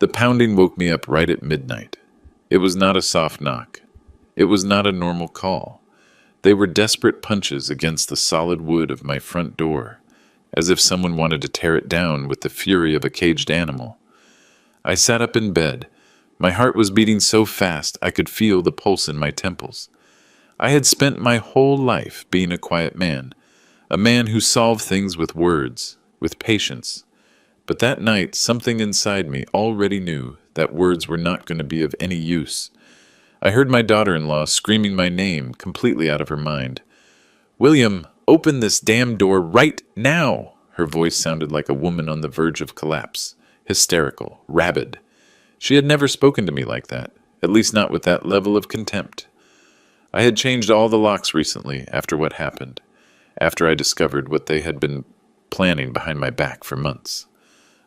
The pounding woke me up right at midnight. It was not a soft knock. It was not a normal call. They were desperate punches against the solid wood of my front door, as if someone wanted to tear it down with the fury of a caged animal. I sat up in bed. My heart was beating so fast I could feel the pulse in my temples. I had spent my whole life being a quiet man, a man who solved things with words, with patience. But that night, something inside me already knew that words were not going to be of any use. I heard my daughter-in-law screaming my name, completely out of her mind. "William, open this damn door right now!" Her voice sounded like a woman on the verge of collapse, hysterical, rabid. She had never spoken to me like that, at least not with that level of contempt. I had changed all the locks recently after what happened, after I discovered what they had been planning behind my back for months.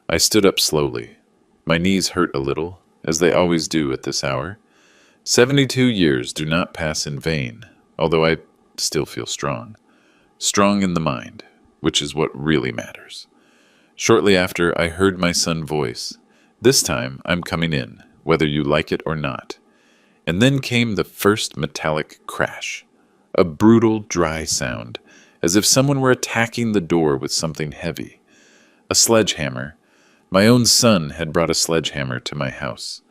I stood up slowly. My knees hurt a little, as they always do at this hour. 72 years do not pass in vain, although I still feel strong. Strong in the mind, which is what really matters. Shortly after, I heard my son's voice. "This time, I'm coming in, whether you like it or not." And then came the first metallic crash. A brutal, dry sound, as if someone were attacking the door with something heavy. A sledgehammer. My own son had brought a sledgehammer to my house.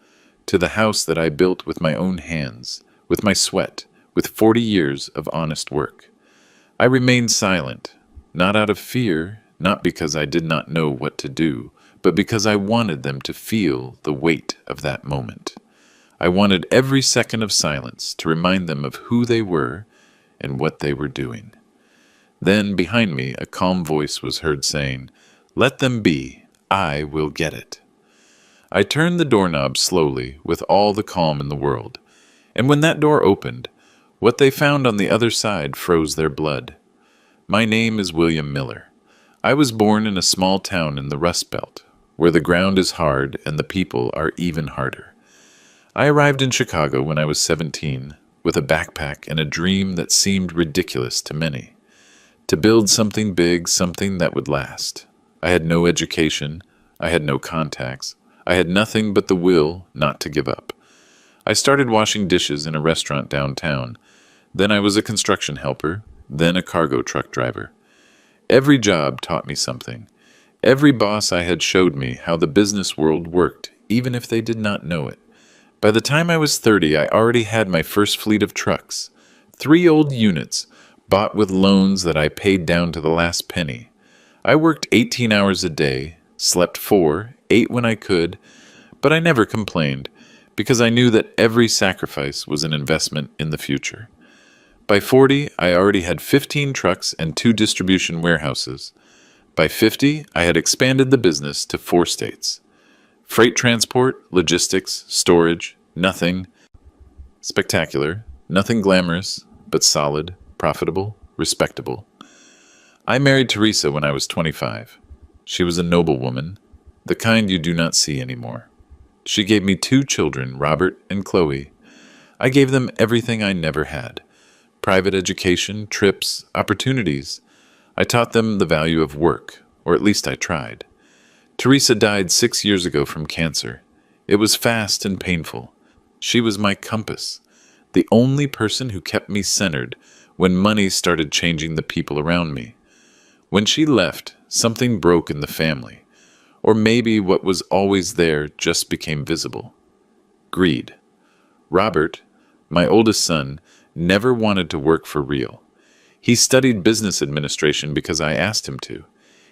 To the house that I built with my own hands, with my sweat, with 40 years of honest work. I remained silent, not out of fear, not because I did not know what to do, but because I wanted them to feel the weight of that moment. I wanted every second of silence to remind them of who they were and what they were doing. Then, behind me, a calm voice was heard saying, "Let them be. I will get it." I turned the doorknob slowly, with all the calm in the world, and when that door opened, what they found on the other side froze their blood. My name is William Miller. I was born in a small town in the Rust Belt, where the ground is hard and the people are even harder. I arrived in Chicago when I was 17, with a backpack and a dream that seemed ridiculous to many. To build something big, something that would last. I had no education, I had no contacts, I had nothing but the will not to give up. I started washing dishes in a restaurant downtown. Then I was a construction helper, then a cargo truck driver. Every job taught me something. Every boss I had showed me how the business world worked, even if they did not know it. By the time I was 30, I already had my first fleet of trucks. 3 old units, bought with loans that I paid down to the last penny. I worked 18 hours a day, slept 4, ate when I could, but I never complained, because I knew that every sacrifice was an investment in the future. By 40, I already had 15 trucks and 2 distribution warehouses. By 50, I had expanded the business to 4 states. Freight transport, logistics, storage, nothing spectacular, nothing glamorous, but solid, profitable, respectable. I married Teresa when I was 25. She was a noble woman, the kind you do not see anymore. She gave me 2 children, Robert and Chloe. I gave them everything I never had. Private education, trips, opportunities. I taught them the value of work, or at least I tried. Teresa died 6 years ago from cancer. It was fast and painful. She was my compass, the only person who kept me centered when money started changing the people around me. When she left, something broke in the family, or maybe what was always there just became visible. Greed. Robert, my oldest son, never wanted to work for real. He studied business administration because I asked him to.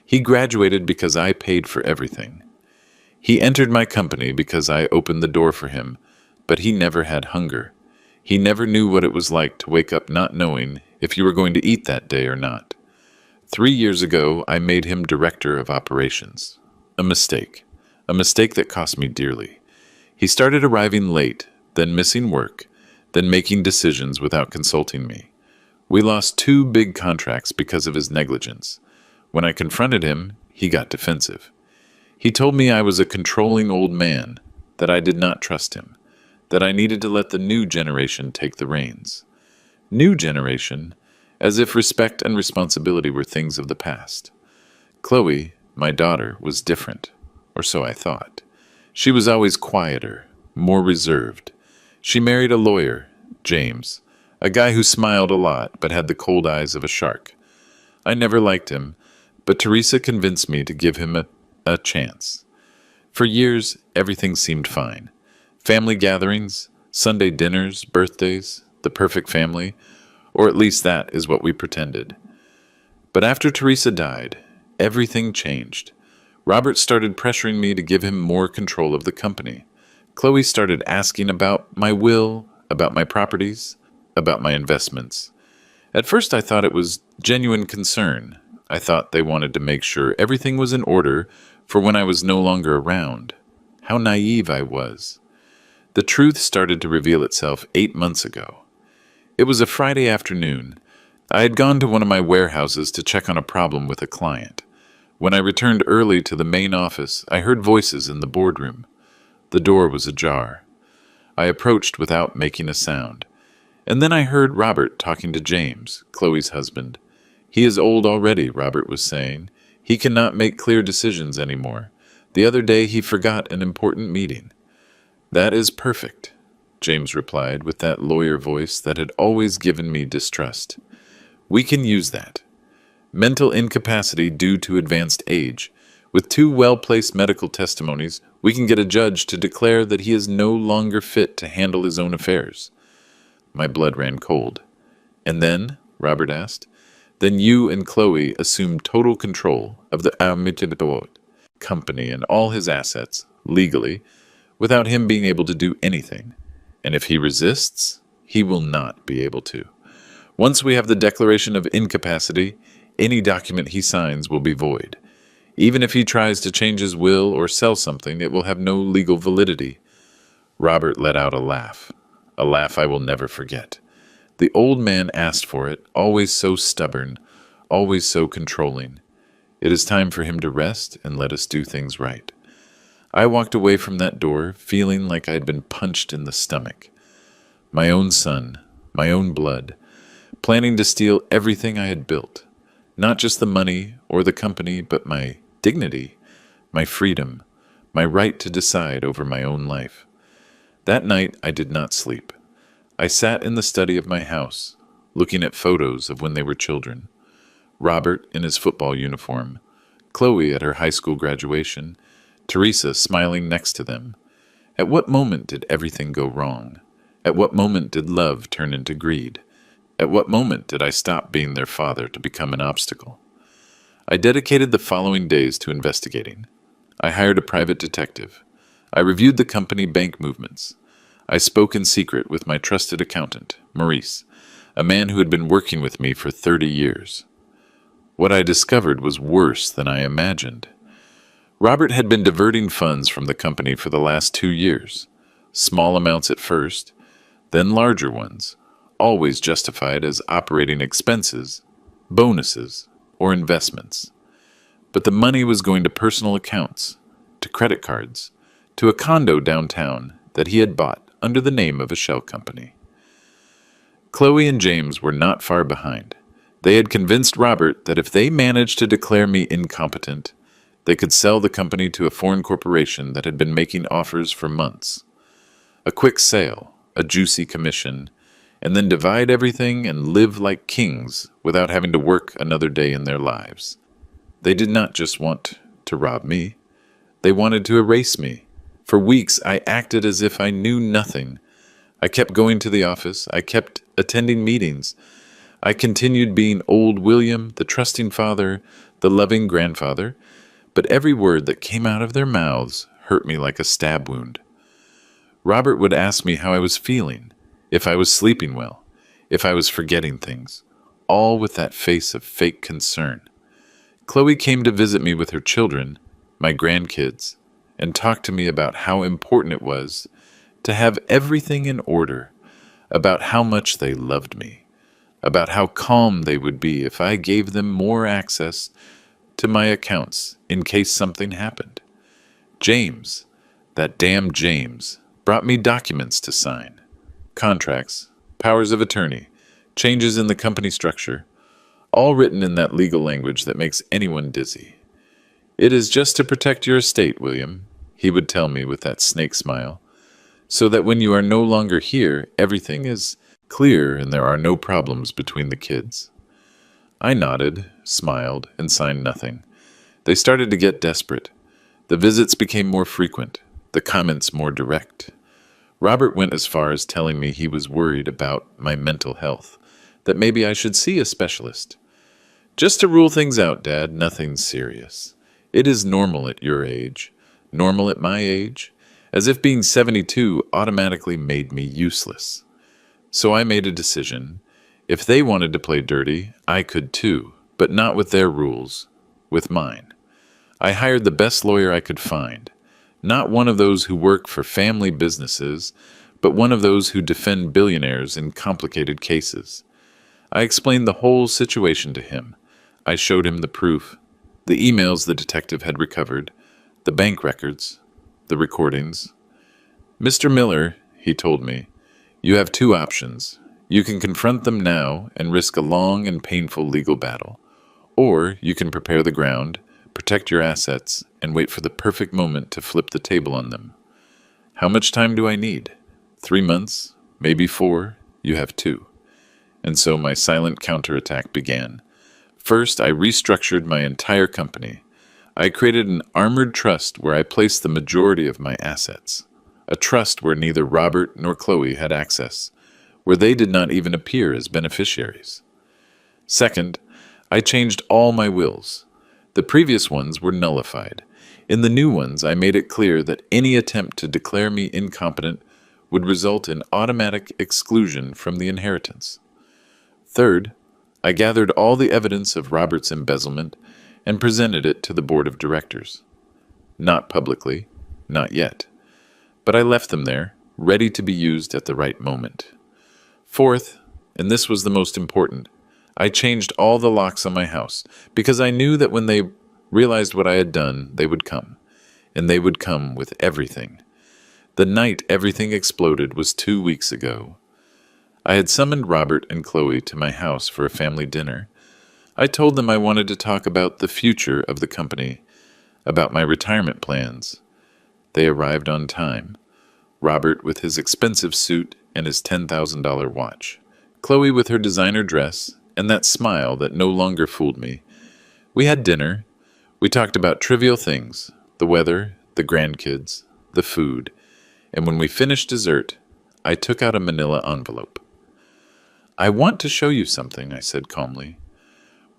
He graduated because I paid for everything. He entered my company because I opened the door for him, but he never had hunger. He never knew what it was like to wake up not knowing if you were going to eat that day or not. 3 years ago, I made him director of operations. A mistake that cost me dearly. He started arriving late, then missing work, then making decisions without consulting me. We lost 2 big contracts because of his negligence. When I confronted him, he got defensive. He told me I was a controlling old man, that I did not trust him, that I needed to let the new generation take the reins. New generation, as if respect and responsibility were things of the past. Chloe, my daughter, was different, or so I thought. She was always quieter, more reserved. She married a lawyer, James, a guy who smiled a lot but had the cold eyes of a shark. I never liked him, but Teresa convinced me to give him a chance. For years, everything seemed fine. Family gatherings, Sunday dinners, birthdays, the perfect family, or at least that is what we pretended. But after Teresa died, everything changed. Robert started pressuring me to give him more control of the company. Chloe started asking about my will, about my properties, about my investments. At first I thought it was genuine concern. I thought they wanted to make sure everything was in order for when I was no longer around. How naive I was. The truth started to reveal itself 8 months ago. It was a Friday afternoon. I had gone to one of my warehouses to check on a problem with a client. When I returned early to the main office, I heard voices in the boardroom. The door was ajar. I approached without making a sound. And then I heard Robert talking to James, Chloe's husband. He is old already, Robert was saying. He cannot make clear decisions anymore. The other day he forgot an important meeting. That is perfect, James replied with that lawyer voice that had always given me distrust. We can use that. Mental incapacity due to advanced age. With 2 well-placed medical testimonies, we can get a judge to declare that he is no longer fit to handle his own affairs. My blood ran cold. And then, Robert asked, then you and Chloe assume total control of the Armitage company and all his assets, legally, without him being able to do anything. And if he resists, he will not be able to. Once we have the declaration of incapacity, any document he signs will be void. Even if he tries to change his will or sell something, it will have no legal validity. Robert let out a laugh I will never forget. The old man asked for it, always so stubborn, always so controlling. It is time for him to rest and let us do things right. I walked away from that door, feeling like I had been punched in the stomach. My own son, my own blood, planning to steal everything I had built. Not just the money or the company, but my dignity, my freedom, my right to decide over my own life. That night I did not sleep. I sat in the study of my house, looking at photos of when they were children. Robert in his football uniform, Chloe at her high school graduation, Teresa smiling next to them. At what moment did everything go wrong? At what moment did love turn into greed? At what moment did I stop being their father to become an obstacle? I dedicated the following days to investigating. I hired a private detective. I reviewed the company bank movements. I spoke in secret with my trusted accountant, Maurice, a man who had been working with me for 30 years. What I discovered was worse than I imagined. Robert had been diverting funds from the company for the last 2 years. Small amounts at first, then larger ones, always justified as operating expenses, bonuses, or investments. But the money was going to personal accounts, to credit cards, to a condo downtown that he had bought under the name of a shell company. Chloe and James were not far behind. They had convinced Robert that if they managed to declare me incompetent, they could sell the company to a foreign corporation that had been making offers for months. A quick sale, a juicy commission, and then divide everything and live like kings without having to work another day in their lives. They did not just want to rob me. They wanted to erase me. For weeks, I acted as if I knew nothing. I kept going to the office. I kept attending meetings. I continued being old William, the trusting father, the loving grandfather, but every word that came out of their mouths hurt me like a stab wound. Robert would ask me how I was feeling, if I was sleeping well, if I was forgetting things, all with that face of fake concern. Chloe came to visit me with her children, my grandkids, and talked to me about how important it was to have everything in order, about how much they loved me, about how calm they would be if I gave them more access to my accounts in case something happened. James, that damn James, brought me documents to sign. Contracts, powers of attorney, changes in the company structure, all written in that legal language that makes anyone dizzy. It is just to protect your estate, William, he would tell me with that snake smile, so that when you are no longer here, everything is clear and there are no problems between the kids. I nodded, smiled, and signed nothing. They started to get desperate. The visits became more frequent, the comments more direct. Robert went as far as telling me he was worried about my mental health, that maybe I should see a specialist. Just to rule things out, Dad, nothing serious. It is normal at your age, normal at my age, as if being 72 automatically made me useless. So I made a decision. If they wanted to play dirty, I could too, but not with their rules, with mine. I hired the best lawyer I could find, not one of those who work for family businesses, but one of those who defend billionaires in complicated cases. I explained the whole situation to him. I showed him the proof, the emails the detective had recovered, the bank records, the recordings. Mr. Miller, he told me, you have two options. You can confront them now and risk a long and painful legal battle, or you can prepare the ground, protect your assets, and wait for the perfect moment to flip the table on them. How much time do I need? 3 months? Maybe 4? You have 2. And so my silent counterattack began. First, I restructured my entire company. I created an armored trust where I placed the majority of my assets. A trust where neither Robert nor Chloe had access, where they did not even appear as beneficiaries. Second, I changed all my wills. The previous ones were nullified. In the new ones, I made it clear that any attempt to declare me incompetent would result in automatic exclusion from the inheritance. Third, I gathered all the evidence of Robert's embezzlement and presented it to the board of directors. Not publicly, not yet. But I left them there, ready to be used at the right moment. Fourth, and this was the most important, I changed all the locks on my house, because I knew that when they realized what I had done, they would come. And they would come with everything. The night everything exploded was 2 weeks ago. I had summoned Robert and Chloe to my house for a family dinner. I told them I wanted to talk about the future of the company, about my retirement plans. They arrived on time. Robert with his expensive suit and his $10,000 watch. Chloe with her designer dress and that smile that no longer fooled me. We had dinner. We talked about trivial things, the weather, the grandkids, the food. And when we finished dessert, I took out a manila envelope. I want to show you something, I said calmly.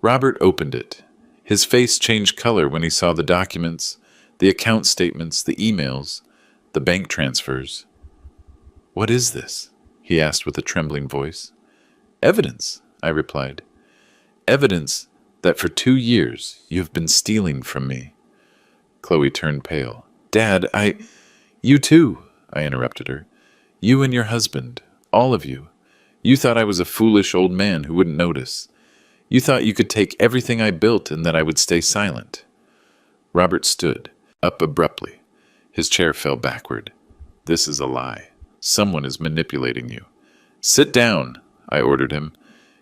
Robert opened it. His face changed color when he saw the documents, the account statements, the emails, the bank transfers. What is this? He asked with a trembling voice. Evidence, I replied. Evidence that for 2 years you have been stealing from me. Chloe turned pale. Dad, You too, I interrupted her. You and your husband, all of you. You thought I was a foolish old man who wouldn't notice. You thought you could take everything I built and that I would stay silent. Robert stood up abruptly. His chair fell backward. This is a lie. Someone is manipulating you. Sit down, I ordered him.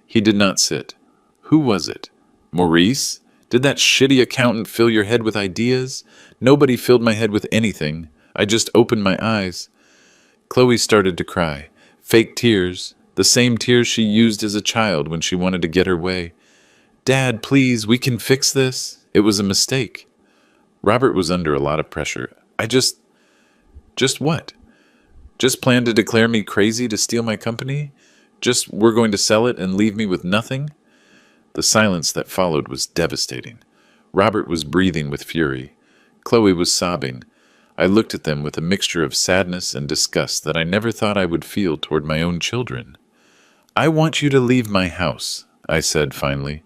He did not sit. Who was it? Maurice? Did that shitty accountant fill your head with ideas? Nobody filled my head with anything. I just opened my eyes. Chloe started to cry. Fake tears. The same tears she used as a child when she wanted to get her way. Dad, please, we can fix this. It was a mistake. Robert was under a lot of pressure. Just what? Just planned to declare me crazy to steal my company? Just we're going to sell it and leave me with nothing? The silence that followed was devastating. Robert was breathing with fury. Chloe was sobbing. I looked at them with a mixture of sadness and disgust that I never thought I would feel toward my own children. I want you to leave my house, I said finally,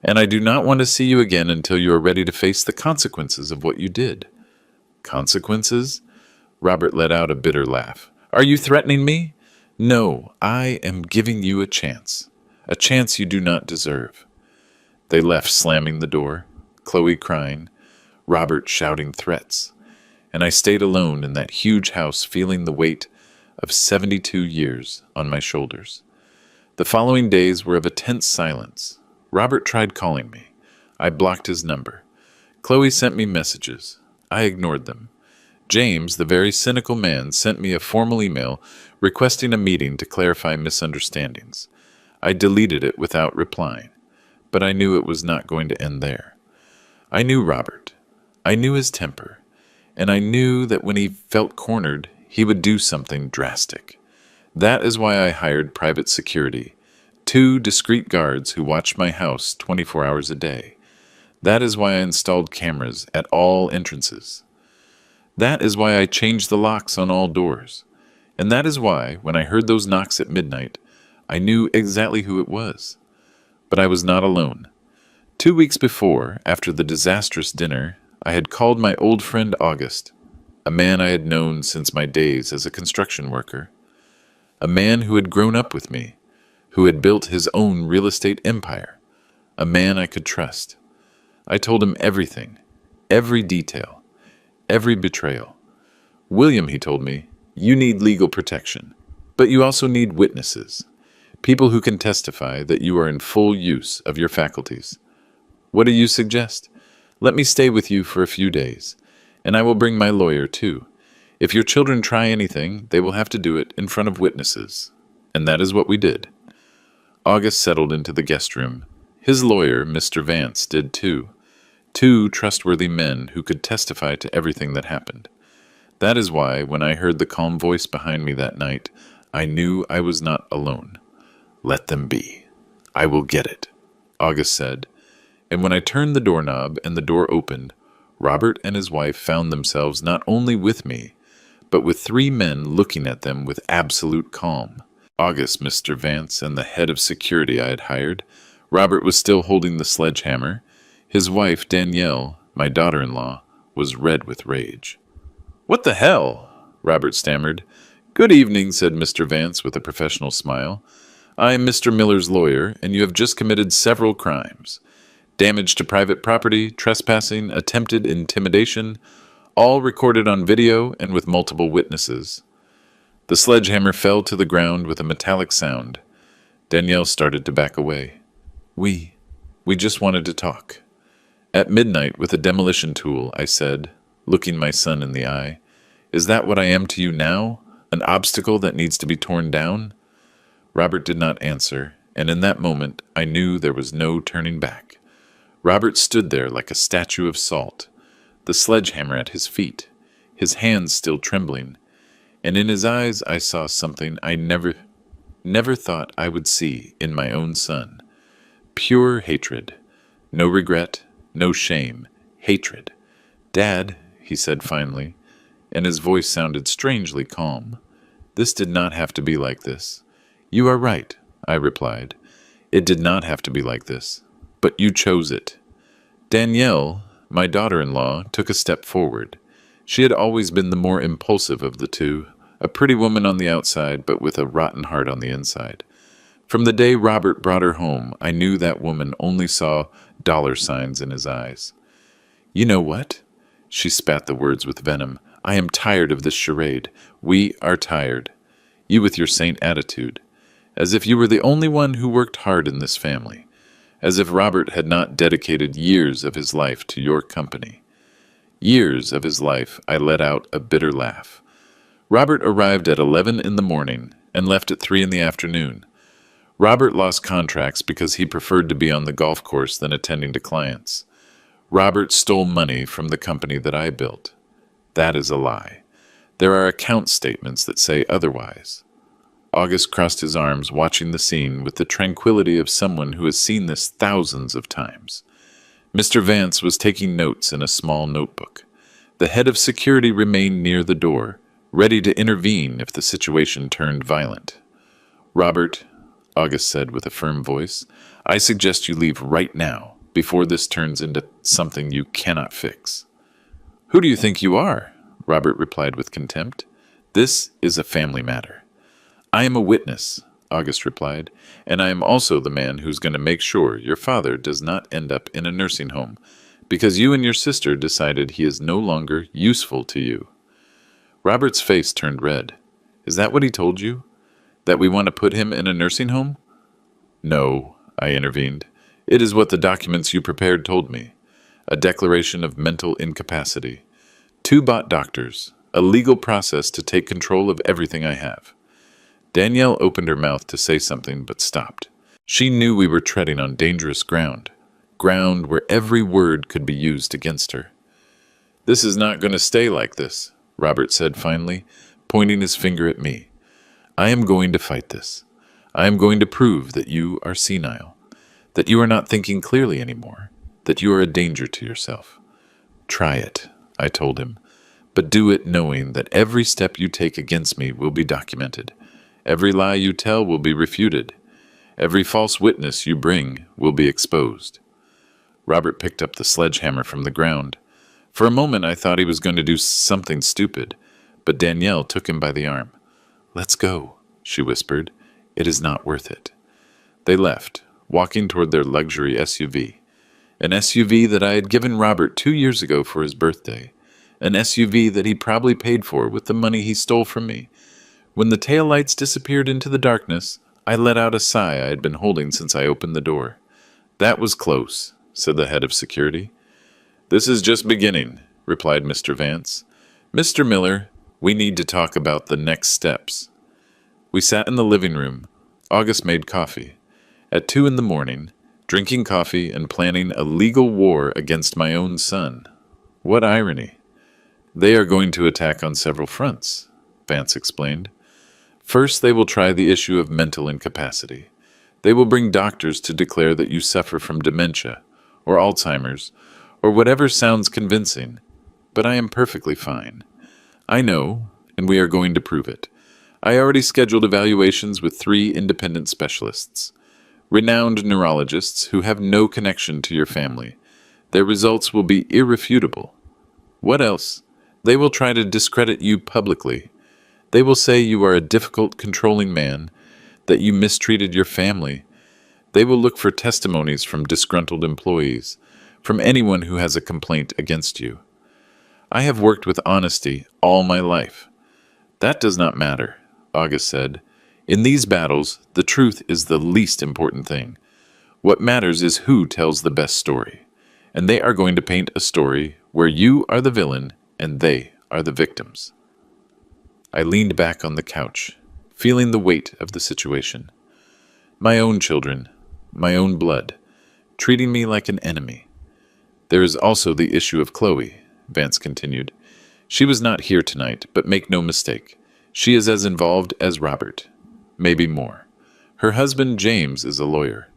and I do not want to see you again until you are ready to face the consequences of what you did. Consequences? Robert let out a bitter laugh. Are you threatening me? No, I am giving you a chance you do not deserve. They left, slamming the door, Chloe crying, Robert shouting threats, and I stayed alone in that huge house feeling the weight of 72 years on my shoulders. The following days were of a tense silence. Robert tried calling me. I blocked his number. Chloe sent me messages. I ignored them. James, the very cynical man, sent me a formal email requesting a meeting to clarify misunderstandings. I deleted it without replying, but I knew it was not going to end there. I knew Robert. I knew his temper, and I knew that when he felt cornered, he would do something drastic. That is why I hired private security, 2 discreet guards who watched my house 24 hours a day. That is why I installed cameras at all entrances. That is why I changed the locks on all doors. And that is why, when I heard those knocks at midnight, I knew exactly who it was. But I was not alone. 2 weeks before, after the disastrous dinner, I had called my old friend August, a man I had known since my days as a construction worker, a man who had grown up with me, who had built his own real estate empire, a man I could trust. I told him everything, every detail, every betrayal. William, he told me, you need legal protection, but you also need witnesses, people who can testify that you are in full use of your faculties. What do you suggest? Let me stay with you for a few days, and I will bring my lawyer too. If your children try anything, they will have to do it in front of witnesses. And that is what we did. August settled into the guest room. His lawyer, Mr. Vance, did too. 2 trustworthy men who could testify to everything that happened. That is why, when I heard the calm voice behind me that night, I knew I was not alone. Let them be. I will get it, August said. And when I turned the doorknob and the door opened, Robert and his wife found themselves not only with me, but with 3 men looking at them with absolute calm. August, Mr. Vance, and the head of security I had hired. Robert was still holding the sledgehammer. His wife, Danielle, my daughter-in-law, was red with rage. "What the hell?" Robert stammered. "Good evening," said Mr. Vance with a professional smile. "I am Mr. Miller's lawyer, and you have just committed several crimes. Damage to private property, trespassing, attempted intimidation, all recorded on video and with multiple witnesses." The sledgehammer fell to the ground with a metallic sound. Danielle started to back away. We just wanted to talk." At midnight, with a demolition tool, I said, looking my son in the eye, "Is that what I am to you now? An obstacle that needs to be torn down?" Robert did not answer, and in that moment I knew there was no turning back. Robert stood there like a statue of salt, the sledgehammer at his feet, his hands still trembling, and in his eyes I saw something I never thought I would see in my own son. Pure hatred. No regret, no shame. Hatred. "Dad," he said finally, and his voice sounded strangely calm. "This did not have to be like this." "You are right," I replied. "It did not have to be like this. But you chose it." Danielle, my daughter-in-law, took a step forward. She had always been the more impulsive of the 2, a pretty woman on the outside, but with a rotten heart on the inside. From the day Robert brought her home, I knew that woman only saw dollar signs in his eyes. "You know what?" She spat the words with venom. "I am tired of this charade. We are tired. You with your saint attitude. As if you were the only one who worked hard in this family. As if Robert had not dedicated years of his life to your company." Years of his life, I let out a bitter laugh. Robert arrived at 11 in the morning and left at 3 in the afternoon. Robert lost contracts because he preferred to be on the golf course than attending to clients. Robert stole money from the company that I built. That is a lie. There are account statements that say otherwise. August crossed his arms, watching the scene with the tranquility of someone who has seen this thousands of times. Mr. Vance was taking notes in a small notebook. The head of security remained near the door, ready to intervene if the situation turned violent. "Robert," August said with a firm voice, "I suggest you leave right now, before this turns into something you cannot fix." "Who do you think you are?" Robert replied with contempt. "This is a family matter." "I am a witness," August replied, "and I am also the man who's going to make sure your father does not end up in a nursing home, because you and your sister decided he is no longer useful to you." Robert's face turned red. "Is that what he told you? That we want to put him in a nursing home?" "No," I intervened. "It is what the documents you prepared told me. A declaration of mental incapacity. 2 bought doctors, a legal process to take control of everything I have. Danielle opened her mouth to say something but stopped. She knew we were treading on dangerous ground where every word could be used against her. "This is not going to stay like this," Robert said finally, pointing his finger at me. "I am going to fight this. I am going to prove that you are senile, that you are not thinking clearly anymore, that you are a danger to yourself. Try it," I told him, "but do it knowing that every step you take against me will be documented. Every lie you tell will be refuted. Every false witness you bring will be exposed." Robert picked up the sledgehammer from the ground. For a moment I thought he was going to do something stupid, but Danielle took him by the arm. "Let's go," she whispered. "It is not worth it." They left, walking toward their luxury SUV. An SUV that I had given Robert 2 years ago for his birthday. An SUV that he probably paid for with the money he stole from me. When the taillights disappeared into the darkness, I let out a sigh I had been holding since I opened the door. "That was close," said the head of security. "This is just beginning," replied Mr. Vance. "Mr. Miller, we need to talk about the next steps." We sat in the living room. August made coffee. At 2 in the morning, drinking coffee and planning a legal war against my own son. What irony. "They are going to attack on several fronts," Vance explained. "First, they will try the issue of mental incapacity. They will bring doctors to declare that you suffer from dementia, or Alzheimer's, or whatever sounds convincing. But I am perfectly fine. I know, and we are going to prove it. I already scheduled evaluations with 3 independent specialists, renowned neurologists who have no connection to your family. Their results will be irrefutable. What else? They will try to discredit you publicly. They will say you are a difficult, controlling man, that you mistreated your family. They will look for testimonies from disgruntled employees, from anyone who has a complaint against you. I have worked with honesty all my life." "That does not matter," August said. "In these battles, the truth is the least important thing. What matters is who tells the best story. And they are going to paint a story where you are the villain and they are the victims." I leaned back on the couch, feeling the weight of the situation. My own children, my own blood, treating me like an enemy. "There is also the issue of Chloe," Vance continued. "She was not here tonight, but make no mistake. She is as involved as Robert, maybe more. Her husband, James, is a lawyer,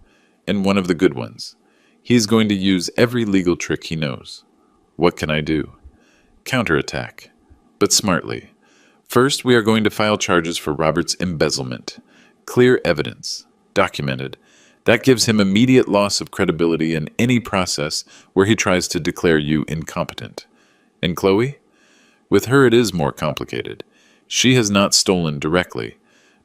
and one of the good ones. He is going to use every legal trick he knows. What can I do? Counterattack, but smartly. First, we are going to file charges for Robert's embezzlement. Clear evidence, documented. That gives him immediate loss of credibility in any process where he tries to declare you incompetent. And Chloe? With her it is more complicated. She has not stolen directly,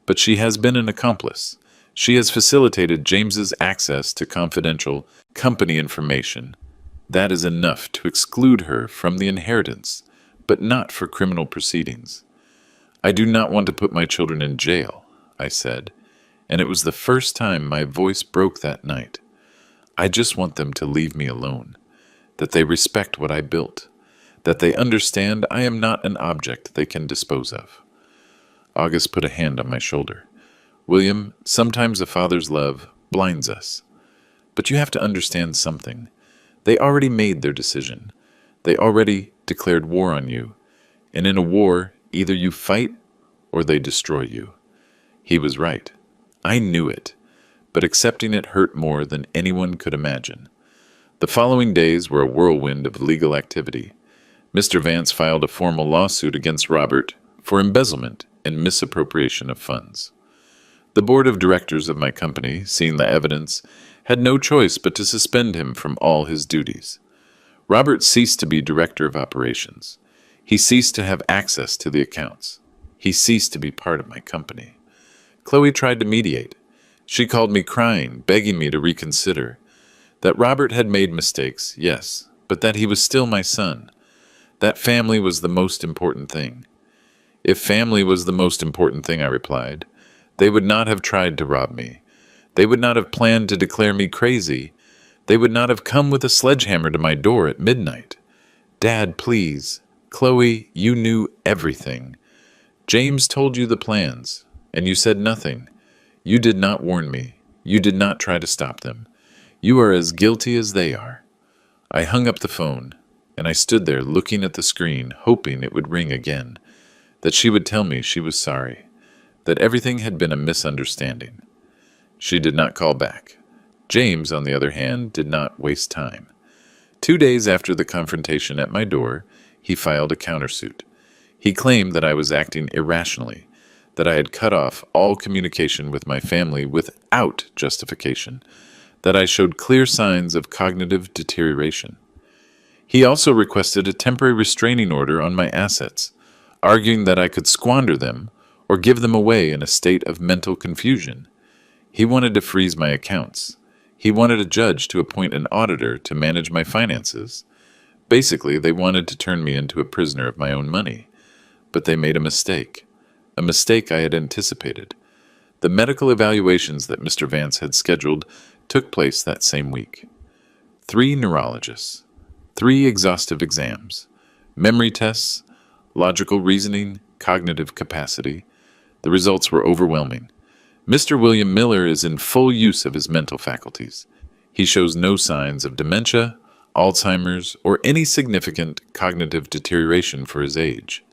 but she has been an accomplice. She has facilitated James's access to confidential company information. That is enough to exclude her from the inheritance, but not for criminal proceedings. I do not want to put my children in jail, I said, and it was the first time my voice broke that night. I just want them to leave me alone, that they respect what I built, that they understand I am not an object they can dispose of. August put a hand on my shoulder. "William, sometimes a father's love blinds us. But you have to understand something. They already made their decision. They already declared war on you. And in a war, either you fight or they destroy you." He was right. I knew it, but accepting it hurt more than anyone could imagine. The following days were a whirlwind of legal activity. Mr. Vance filed a formal lawsuit against Robert for embezzlement and misappropriation of funds. The board of directors of my company, seeing the evidence, had no choice but to suspend him from all his duties. Robert ceased to be director of operations. He ceased to have access to the accounts. He ceased to be part of my company. Chloe tried to mediate. She called me crying, begging me to reconsider. That Robert had made mistakes, yes, but that he was still my son. That family was the most important thing. If family was the most important thing, I replied, they would not have tried to rob me. They would not have planned to declare me crazy. They would not have come with a sledgehammer to my door at midnight. Dad, please, Chloe, you knew everything. James told you the plans, and you said nothing. You did not warn me. You did not try to stop them. You are as guilty as they are." I hung up the phone, and I stood there looking at the screen, hoping it would ring again, that she would tell me she was sorry, that everything had been a misunderstanding. She did not call back. James, on the other hand, did not waste time. 2 days after the confrontation at my door, he filed a countersuit. He claimed that I was acting irrationally, that I had cut off all communication with my family without justification, that I showed clear signs of cognitive deterioration. He also requested a temporary restraining order on my assets, arguing that I could squander them or give them away in a state of mental confusion. He wanted to freeze my accounts. He wanted a judge to appoint an auditor to manage my finances. Basically, they wanted to turn me into a prisoner of my own money. But they made a mistake I had anticipated. The medical evaluations that Mr. Vance had scheduled took place that same week. 3 neurologists, 3 exhaustive exams, memory tests, logical reasoning, cognitive capacity. The results were overwhelming. Mr. William Miller is in full use of his mental faculties. He shows no signs of dementia, Alzheimer's, or any significant cognitive deterioration for his age.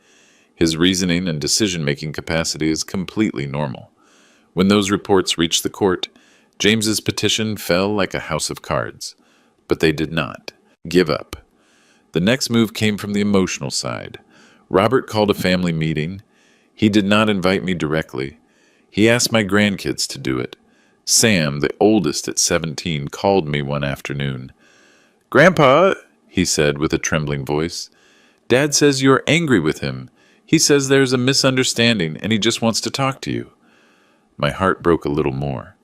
His reasoning and decision-making capacity is completely normal. When those reports reached the court, James's petition fell like a house of cards. But they did not give up. The next move came from the emotional side. Robert called a family meeting. He did not invite me directly. He asked my grandkids to do it. Sam, the oldest at 17, called me one afternoon. "Grandpa," he said with a trembling voice, "Dad says you're angry with him. He says there's a misunderstanding and he just wants to talk to you." My heart broke a little more.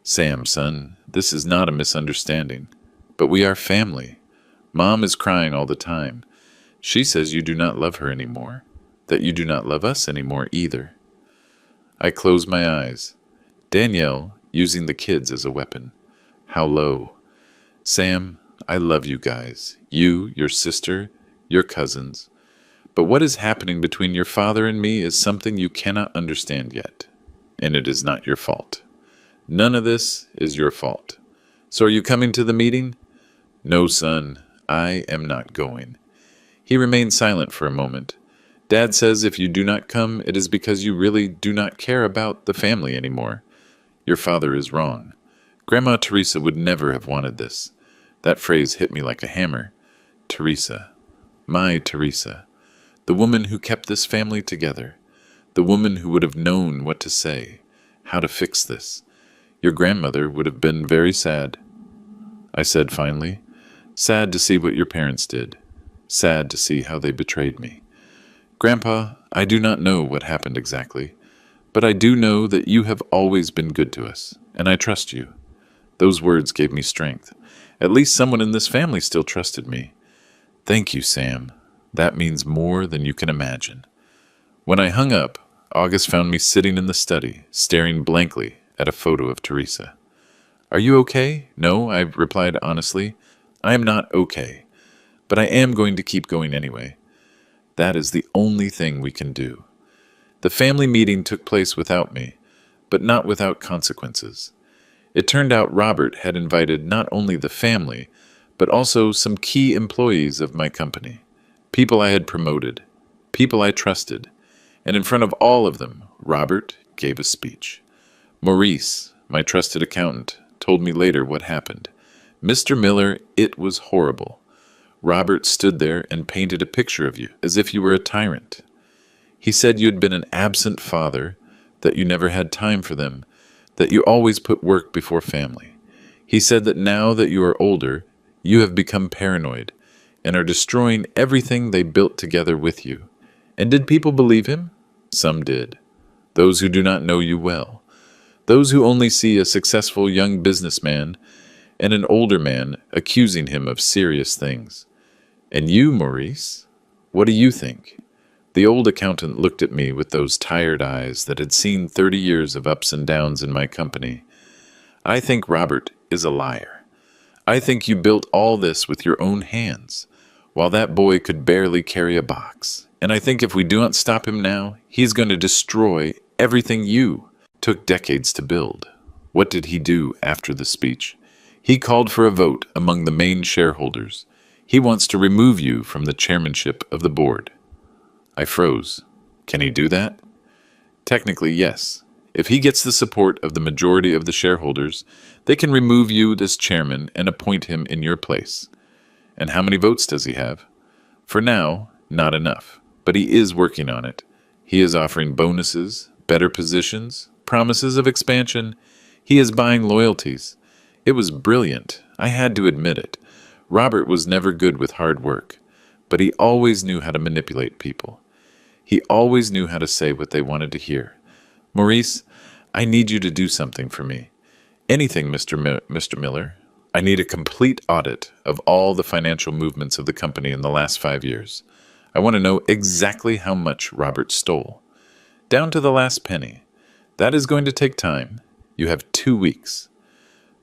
"Sam, son, this is not a misunderstanding. But we are family. Mom is crying all the time. She says you do not love her anymore, that you do not love us anymore either." I closed my eyes. Danielle, using the kids as a weapon. How low. "Sam, I love you guys. You, your sister, your cousins. But what is happening between your father and me is something you cannot understand yet. And it is not your fault. None of this is your fault. So are you coming to the meeting?" "No, son, I am not going." He remained silent for a moment. "Dad says if you do not come, it is because you really do not care about the family anymore. Your father is wrong. Grandma Teresa would never have wanted this." That phrase hit me like a hammer. Teresa. My Teresa. The woman who kept this family together. The woman who would have known what to say, how to fix this. Your grandmother would have been very sad. I said finally, "Sad to see what your parents did. Sad to see how they betrayed me. Grandpa, I do not know what happened exactly, but I do know that you have always been good to us, and I trust you." Those words gave me strength. At least someone in this family still trusted me. "Thank you, Sam. That means more than you can imagine." When I hung up, August found me sitting in the study, staring blankly at a photo of Teresa. "Are you okay?" "No," I replied honestly. "I am not okay, but I am going to keep going anyway. That is the only thing we can do." The family meeting took place without me, but not without consequences. It turned out Robert had invited not only the family, but also some key employees of my company, people I had promoted, people I trusted, and in front of all of them, Robert gave a speech. Maurice, my trusted accountant, told me later what happened. "Mr. Miller, it was horrible. Robert stood there and painted a picture of you, as if you were a tyrant. He said you had been an absent father, that you never had time for them, that you always put work before family. He said that now that you are older, you have become paranoid and are destroying everything they built together with you." And did people believe him? Some did. Those who do not know you well. Those who only see a successful young businessman and an older man accusing him of serious things. And you, Maurice, what do you think? The old accountant looked at me with those tired eyes that had seen 30 years of ups and downs in my company. "I think Robert is a liar. I think you built all this with your own hands. while that boy could barely carry a box. And I think if we do not stop him now, he's going to destroy everything you took decades to build. What did he do after the speech? He called for a vote among the main shareholders. He wants to remove you from the chairmanship of the board. I froze. Can he do that? Technically, yes. If he gets the support of the majority of the shareholders, they can remove you as chairman and appoint him in your place. And how many votes does he have? For now, not enough. But he is working on it. He is offering bonuses, better positions, promises of expansion. He is buying loyalties. It was brilliant. I had to admit it. Robert was never good with hard work, but he always knew how to manipulate people. He always knew how to say what they wanted to hear. Maurice, I need you to do something for me. Anything, Mr. Miller. I need a complete audit of all the financial movements of the company in the last 5 years. I want to know exactly how much Robert stole. Down to the last penny. That is going to take time. You have 2 weeks.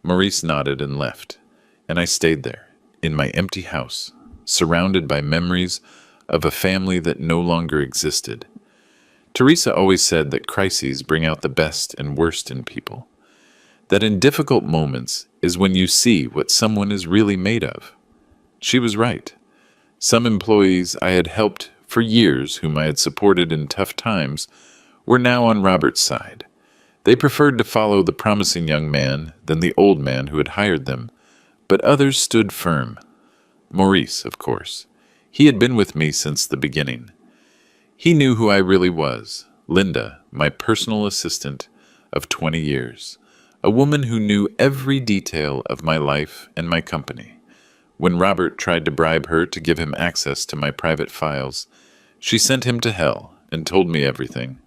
Maurice nodded and left, and I stayed there, in my empty house, surrounded by memories of a family that no longer existed. Teresa always said that crises bring out the best and worst in people. That in difficult moments is when you see what someone is really made of. She was right. Some employees I had helped for years, whom I had supported in tough times, were now on Robert's side. They preferred to follow the promising young man than the old man who had hired them, but others stood firm. Maurice, of course. He had been with me since the beginning. He knew who I really was, Linda, my personal assistant of 20 years, a woman who knew every detail of my life and my company. When Robert tried to bribe her to give him access to my private files, she sent him to hell and told me everything.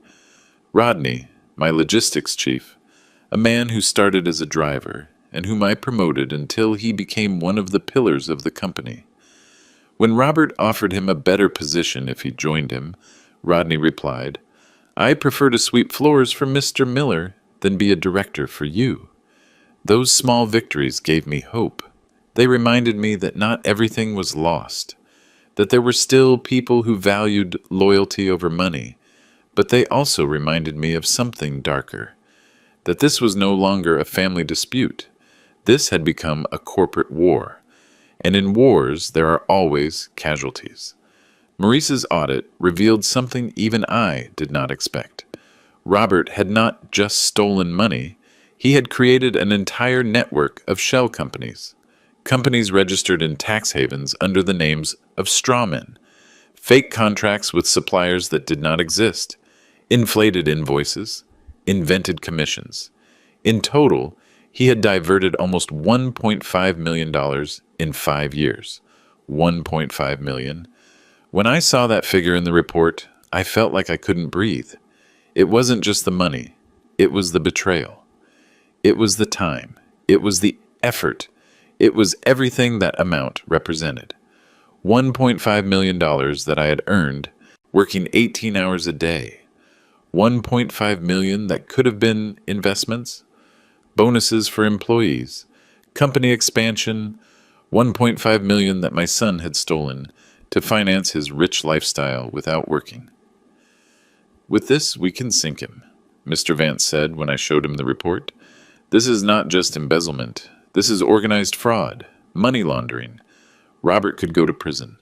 Rodney, my logistics chief, a man who started as a driver and whom I promoted until he became one of the pillars of the company. When Robert offered him a better position if he joined him, Rodney replied, "I prefer to sweep floors for Mr. Miller than be a director for you." Those small victories gave me hope. They reminded me that not everything was lost, that there were still people who valued loyalty over money, but they also reminded me of something darker, that this was no longer a family dispute. This had become a corporate war, and in wars there are always casualties. Maurice's audit revealed something even I did not expect. Robert had not just stolen money, he had created an entire network of shell companies. Companies registered in tax havens under the names of strawmen, fake contracts with suppliers that did not exist, inflated invoices, invented commissions. In total, he had diverted almost $1.5 million in 5 years. $1.5 million. When I saw that figure in the report, I felt like I couldn't breathe. It wasn't just the money. It was the betrayal. It was the time. It was the effort. It was everything that amount represented. $1.5 million that I had earned working 18 hours a day. $1.5 million that could have been investments, bonuses for employees, company expansion, $1.5 million that my son had stolen to finance his rich lifestyle without working. "With this, we can sink him," Mr. Vance said when I showed him the report. "This is not just embezzlement. This is organized fraud, money laundering. Robert could go to prison."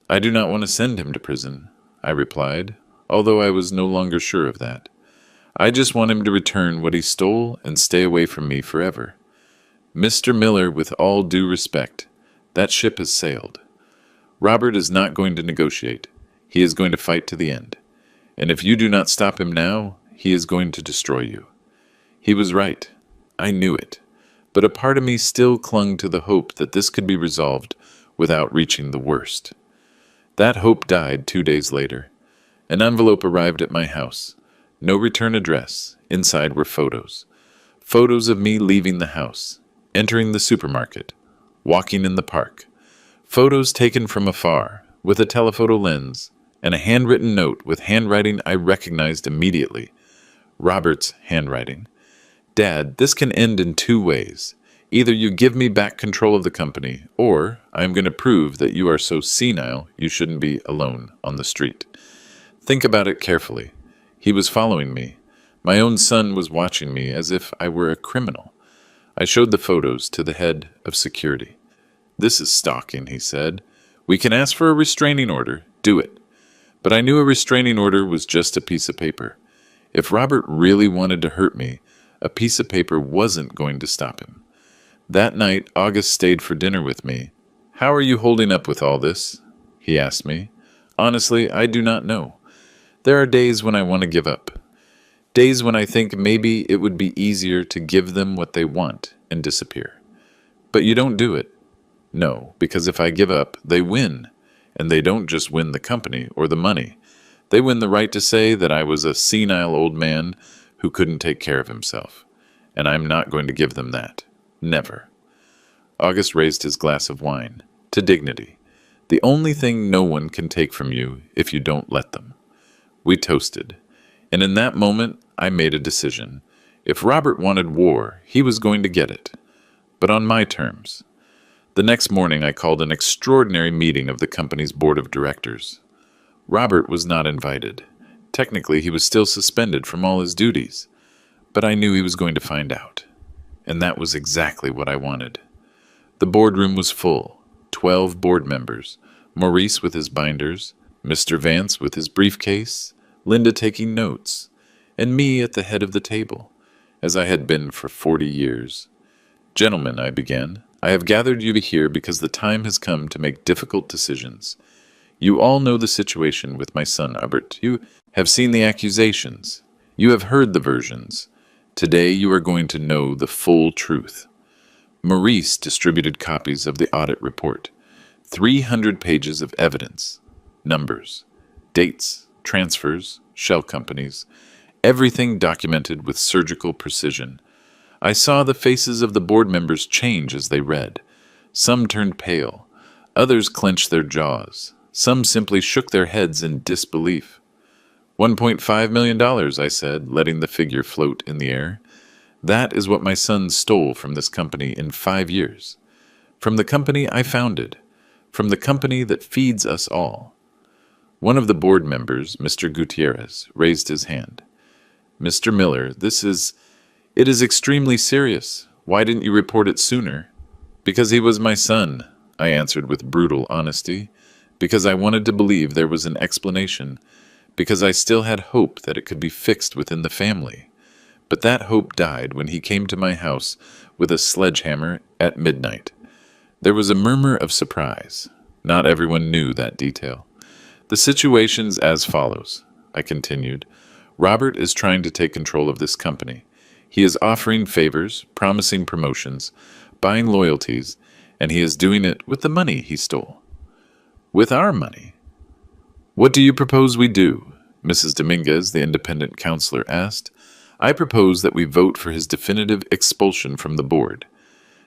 "I do not want to send him to prison," I replied, although I was no longer sure of that. "I just want him to return what he stole and stay away from me forever. Mr. Miller, with all due respect, that ship has sailed. Robert is not going to negotiate. He is going to fight to the end. And if you do not stop him now, he is going to destroy you." He was right. I knew it. But a part of me still clung to the hope that this could be resolved without reaching the worst. That hope died 2 days later. An envelope arrived at my house. No return address. Inside were photos. Photos of me leaving the house, entering the supermarket, walking in the park. Photos taken from afar, with a telephoto lens, and a handwritten note with handwriting I recognized immediately. Robert's handwriting. "Dad, this can end in 2 ways. Either you give me back control of the company, or I am going to prove that you are so senile you shouldn't be alone on the street. Think about it carefully. He was following me. My own son was watching me as if I were a criminal. I showed the photos to the head of security. "This is stalking," he said. "We can ask for a restraining order. Do it." But I knew a restraining order was just a piece of paper. If Robert really wanted to hurt me, a piece of paper wasn't going to stop him. That night, August stayed for dinner with me. "How are you holding up with all this?" he asked me. Honestly, I do not know. There are days when I want to give up. Days when I think maybe it would be easier to give them what they want and disappear. But you don't do it. No, because if I give up, they win. And they don't just win the company or the money. They win the right to say that I was a senile old man who couldn't take care of himself. And I'm not going to give them that. Never. August raised his glass of wine. To dignity. The only thing no one can take from you if you don't let them. We toasted. And in that moment, I made a decision. If Robert wanted war, he was going to get it. But on my terms. The next morning, I called an extraordinary meeting of the company's board of directors. Robert was not invited. Technically, he was still suspended from all his duties. But I knew he was going to find out. And that was exactly what I wanted. The boardroom was full. 12 board members. Maurice with his binders, Mr. Vance with his briefcase, Linda taking notes, and me at the head of the table, as I had been for 40 years. "Gentlemen," I began, "I have gathered you here because the time has come to make difficult decisions. You all know the situation with my son Albert. You have seen the accusations. You have heard the versions. Today you are going to know the full truth." Maurice distributed copies of the audit report. 300 pages of evidence, numbers, dates, transfers, shell companies, everything documented with surgical precision. I saw the faces of the board members change as they read. Some turned pale, others clenched their jaws, some simply shook their heads in disbelief. $1.5 million, I said, letting the figure float in the air. That is what my son stole from this company in 5 years. From the company I founded. From the company that feeds us all. One of the board members, Mr. Gutierrez, raised his hand. "Mr. Miller, it is extremely serious. Why didn't you report it sooner?" "Because he was my son," I answered with brutal honesty. "Because I wanted to believe there was an explanation. Because I still had hope that it could be fixed within the family. But that hope died when he came to my house with a sledgehammer at midnight." There was a murmur of surprise. Not everyone knew that detail. "The situation's as follows," I continued. "Robert is trying to take control of this company. He is offering favors, promising promotions, buying loyalties, and he is doing it with the money he stole." "With our money?" "What do you propose we do?" Mrs. Dominguez, the independent counselor, asked. "I propose that we vote for his definitive expulsion from the board,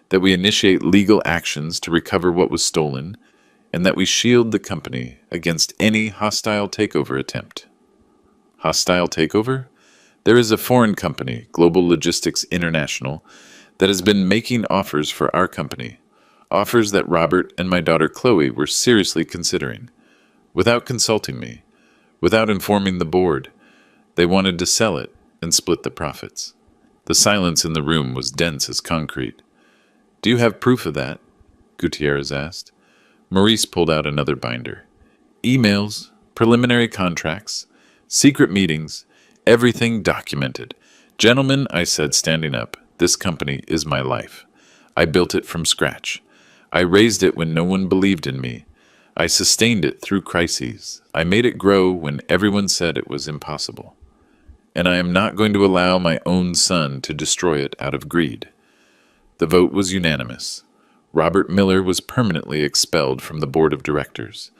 that we initiate legal actions to recover what was stolen, and that we shield the company against any hostile takeover attempt." Hostile takeover? There is a foreign company, Global Logistics International, that has been making offers for our company, offers that Robert and my daughter Chloe were seriously considering. Without consulting me, without informing the board, they wanted to sell it and split the profits. The silence in the room was dense as concrete. "Do you have proof of that?" Gutierrez asked. Maurice pulled out another binder. "Emails, preliminary contracts, secret meetings, everything documented. Gentlemen," I said, standing up, "this company is my life. I built it from scratch. I raised it when no one believed in me. I sustained it through crises. I made it grow when everyone said it was impossible. And I am not going to allow my own son to destroy it out of greed." The vote was unanimous. Robert Miller was permanently expelled from the board of directors.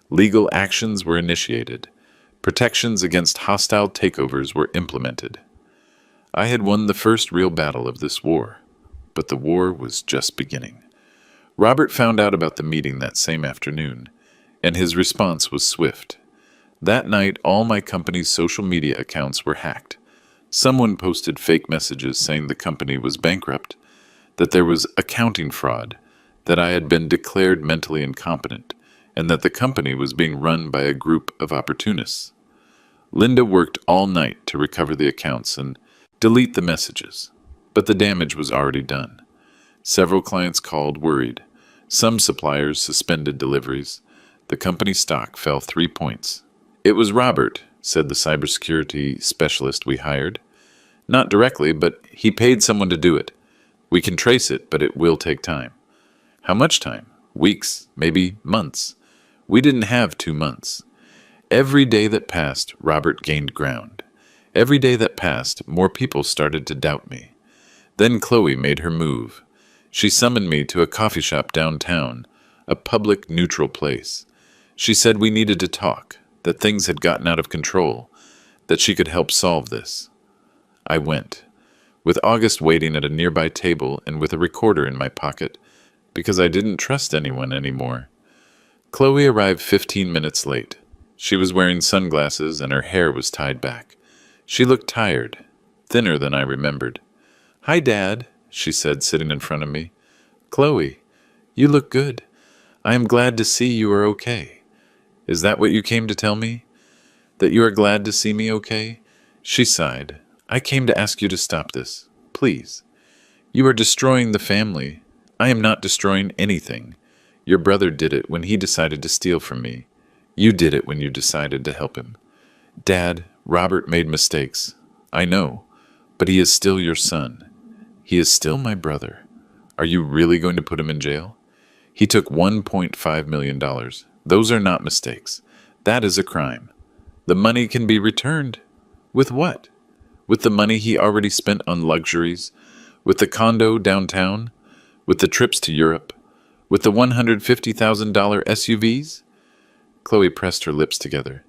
Legal actions were initiated. Protections against hostile takeovers were implemented. I had won the first real battle of this war, but the war was just beginning. Robert found out about the meeting that same afternoon, and his response was swift. That night, all my company's social media accounts were hacked. Someone posted fake messages saying the company was bankrupt. that there was accounting fraud, that I had been declared mentally incompetent, and that the company was being run by a group of opportunists. Linda worked all night to recover the accounts and delete the messages, but the damage was already done. Several clients called worried. Some suppliers suspended deliveries. The company stock fell 3 points. "It was Robert," said the cybersecurity specialist we hired. "Not directly, but he paid someone to do it. We can trace it, but it will take time." "How much time?" "Weeks, maybe months." We didn't have 2 months. Every day that passed, Robert gained ground. Every day that passed, more people started to doubt me. Then Chloe made her move. She summoned me to a coffee shop downtown, a public, neutral place. She said we needed to talk, that things had gotten out of control, that she could help solve this. I went, with August waiting at a nearby table and with a recorder in my pocket, because I didn't trust anyone anymore. Chloe arrived 15 minutes late. She was wearing sunglasses and her hair was tied back. She looked tired, thinner than I remembered. "Hi, Dad," she said, sitting in front of me. "Chloe, you look good. I am glad to see you are okay." "Is that what you came to tell me? That you are glad to see me okay?" She sighed. "I came to ask you to stop this. Please. You are destroying the family. I am not destroying anything. Your brother did it when he decided to steal from me. You did it when you decided to help him. Dad, Robert made mistakes. I know. But he is still your son. He is still my brother. Are you really going to put him in jail? He took $1.5 million. Those are not mistakes. That is a crime. The money can be returned. With what? With the money he already spent on luxuries? With the condo downtown? With the trips to Europe? With the $150,000 SUVs? Chloe pressed her lips together.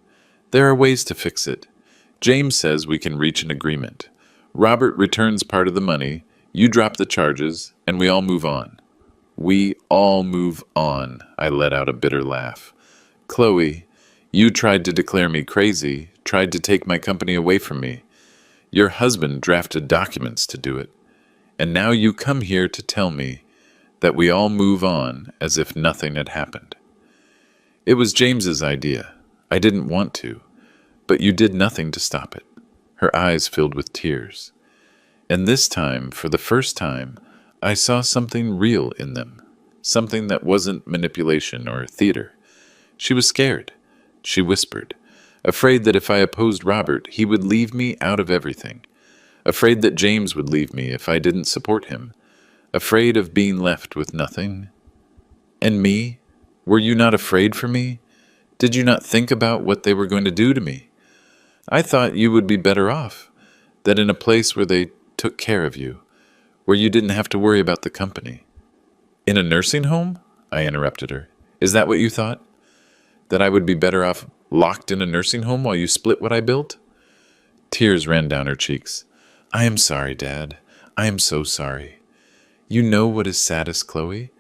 There are ways to fix it. James says we can reach an agreement. Robert returns part of the money, you drop the charges, and we all move on. We all move on, I let out a bitter laugh. Chloe, you tried to declare me crazy, tried to take my company away from me. Your husband drafted documents to do it. And now you come here to tell me that we all move on as if nothing had happened. It was James's idea. I didn't want to, but you did nothing to stop it. Her eyes filled with tears. And this time, for the first time, I saw something real in them, something that wasn't manipulation or theater. She was scared. She whispered, afraid that if I opposed Robert, he would leave me out of everything, afraid that James would leave me if I didn't support him, afraid of being left with nothing. And me? Were you not afraid for me? Did you not think about what they were going to do to me? I thought you would be better off, that in a place where they took care of you, where you didn't have to worry about the company. In a nursing home? I interrupted her. Is that what you thought? That I would be better off locked in a nursing home while you split what I built? Tears ran down her cheeks. I am sorry, Dad. I am so sorry. You know what is saddest, Chloe?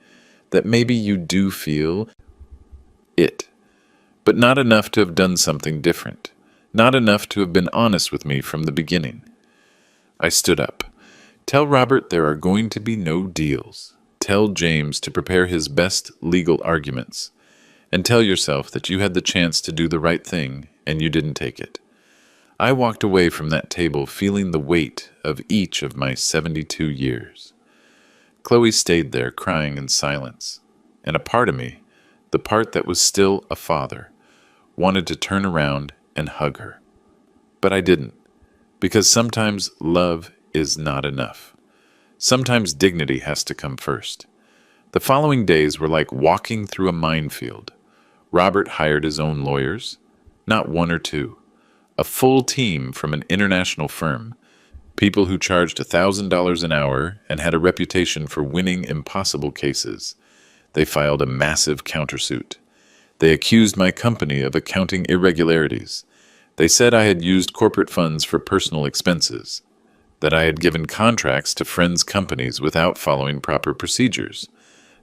That maybe you do feel it, but not enough to have done something different, not enough to have been honest with me from the beginning. I stood up. Tell Robert there are going to be no deals. Tell James to prepare his best legal arguments. And tell yourself that you had the chance to do the right thing and you didn't take it. I walked away from that table feeling the weight of each of my 72 years. Chloe stayed there crying in silence, and a part of me, the part that was still a father, wanted to turn around and hug her. But I didn't, because sometimes love is not enough. Sometimes dignity has to come first. The following days were like walking through a minefield. Robert hired his own lawyers, not one or two, a full team from an international firm, people who charged $1,000 an hour and had a reputation for winning impossible cases. They filed a massive countersuit. They accused my company of accounting irregularities. They said I had used corporate funds for personal expenses, that I had given contracts to friends' companies without following proper procedures,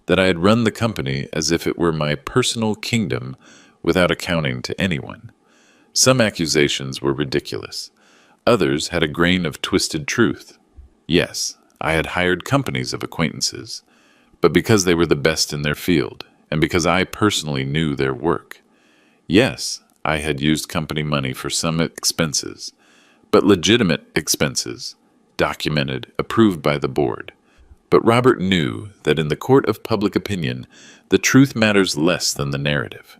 that I had run the company as if it were my personal kingdom without accounting to anyone. Some accusations were ridiculous. Others had a grain of twisted truth. Yes, I had hired companies of acquaintances, but because they were the best in their field, and because I personally knew their work. Yes, I had used company money for some expenses, but legitimate expenses, documented, approved by the board. But Robert knew that in the court of public opinion, the truth matters less than the narrative.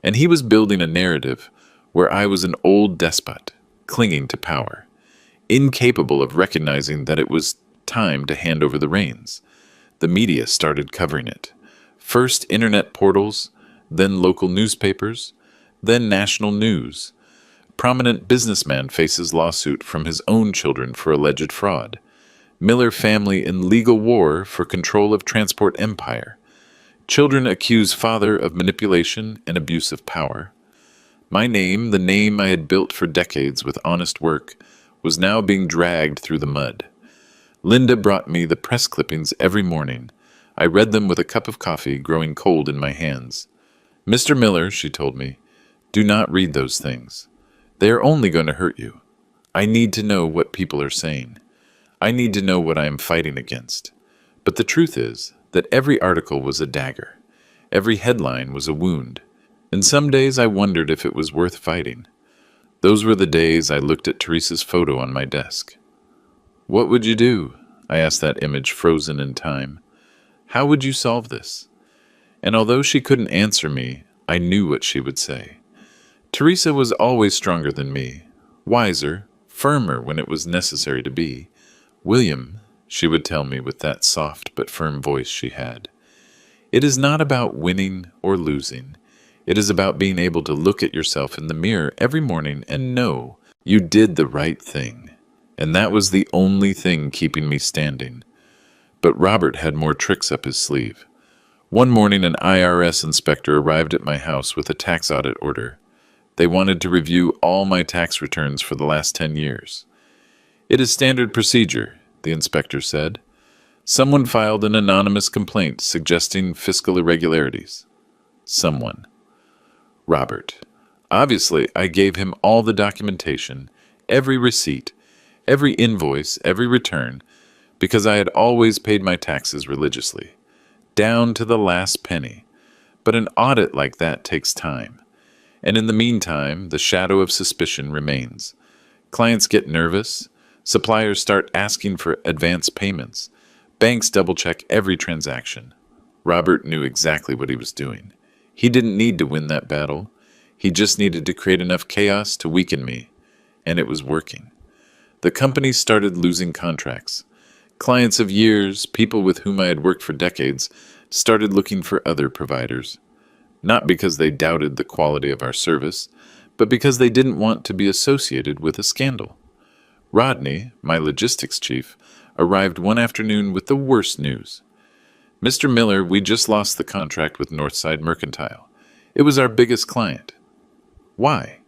And he was building a narrative where I was an old despot, clinging to power, incapable of recognizing that it was time to hand over the reins. The media started covering it. First internet portals, then local newspapers, then national news. Prominent businessman faces lawsuit from his own children for alleged fraud. Miller family in legal war for control of transport empire. Children accuse father of manipulation and abuse of power. My name, the name I had built for decades with honest work, was now being dragged through the mud. Linda brought me the press clippings every morning. I read them with a cup of coffee growing cold in my hands. "Mr. Miller," she told me, "do not read those things. They are only going to hurt you. I need to know what people are saying. I need to know what I am fighting against." But the truth is that every article was a dagger. Every headline was a wound. And some days I wondered if it was worth fighting. Those were the days I looked at Teresa's photo on my desk. "What would you do?" I asked that image frozen in time. "How would you solve this?" And although she couldn't answer me, I knew what she would say. Teresa was always stronger than me, wiser, firmer when it was necessary to be. "William," she would tell me with that soft but firm voice she had, "it is not about winning or losing. It is about being able to look at yourself in the mirror every morning and know you did the right thing." And that was the only thing keeping me standing. But Robert had more tricks up his sleeve. One morning an IRS inspector arrived at my house with a tax audit order. They wanted to review all my tax returns for the last 10 years. "It is standard procedure," the inspector said. "Someone filed an anonymous complaint suggesting fiscal irregularities." Someone. Robert. Obviously, I gave him all the documentation, every receipt, every invoice, every return, because I had always paid my taxes religiously, down to the last penny. But an audit like that takes time. And in the meantime, the shadow of suspicion remains. Clients get nervous. Suppliers start asking for advance payments. Banks double-check every transaction. Robert knew exactly what he was doing. He didn't need to win that battle. He just needed to create enough chaos to weaken me. And it was working. The company started losing contracts. Clients of years, people with whom I had worked for decades, started looking for other providers. Not because they doubted the quality of our service, but because they didn't want to be associated with a scandal. Rodney, my logistics chief, arrived one afternoon with the worst news. "Mr. Miller, we just lost the contract with Northside Mercantile. It was our biggest client." "Why?"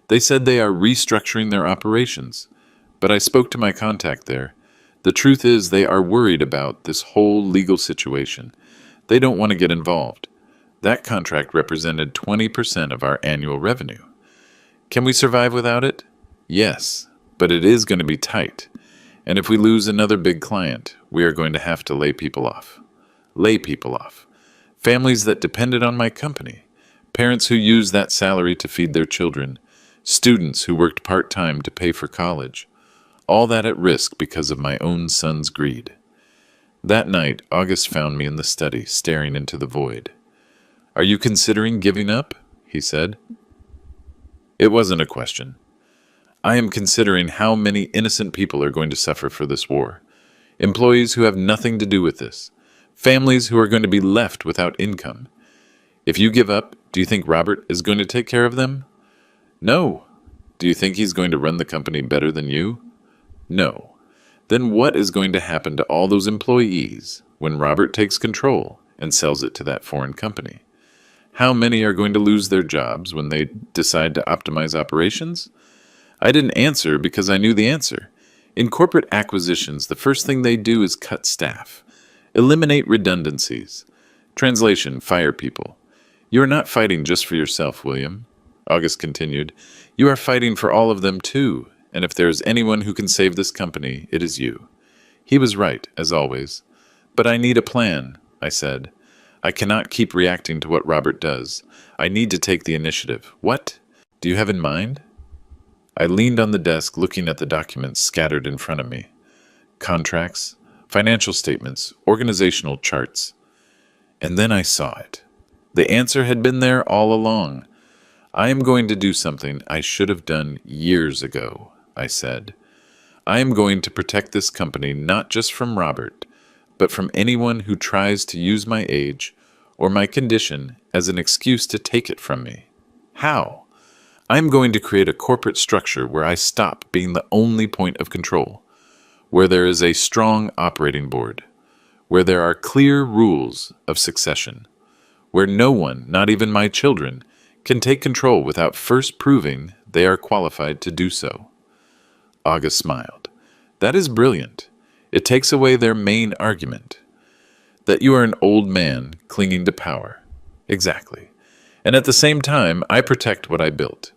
"They said they are restructuring their operations." But I spoke to my contact there. The truth is they are worried about this whole legal situation. They don't want to get involved. That contract represented 20% of our annual revenue. "Can we survive without it?" "Yes, but it is going to be tight. And if we lose another big client, we are going to have to lay people off." Lay people off. Families that depended on my company. Parents who used that salary to feed their children. Students who worked part-time to pay for college. All that at risk because of my own son's greed. That night, August found me in the study, staring into the void. "Are you considering giving up?" he said. It wasn't a question. "I am considering how many innocent people are going to suffer for this war. Employees who have nothing to do with this. Families who are going to be left without income. If you give up, do you think Robert is going to take care of them?" "No." "Do you think he's going to run the company better than you?" "No." "Then what is going to happen to all those employees when Robert takes control and sells it to that foreign company? How many are going to lose their jobs when they decide to optimize operations?" I didn't answer because I knew the answer. In corporate acquisitions, the first thing they do is cut staff. Eliminate redundancies. Translation, fire people. "You are not fighting just for yourself, William," August continued. "You are fighting for all of them too, and if there is anyone who can save this company, it is you. He was right, as always. But I need a plan, I said. I cannot keep reacting to what Robert does. I need to take the initiative. What do you have in mind? I leaned on the desk looking at the documents scattered in front of me. Contracts, financial statements, organizational charts. And then I saw it. The answer had been there all along. I am going to do something I should have done years ago, I said. I am going to protect this company not just from Robert, but from anyone who tries to use my age or my condition as an excuse to take it from me. How? I am going to create a corporate structure where I stop being the only point of control, where there is a strong operating board, where there are clear rules of succession, where no one, not even my children, can take control without first proving they are qualified to do so. August smiled. That is brilliant. It takes away their main argument, that you are an old man clinging to power. Exactly. And at the same time, I protect what I built.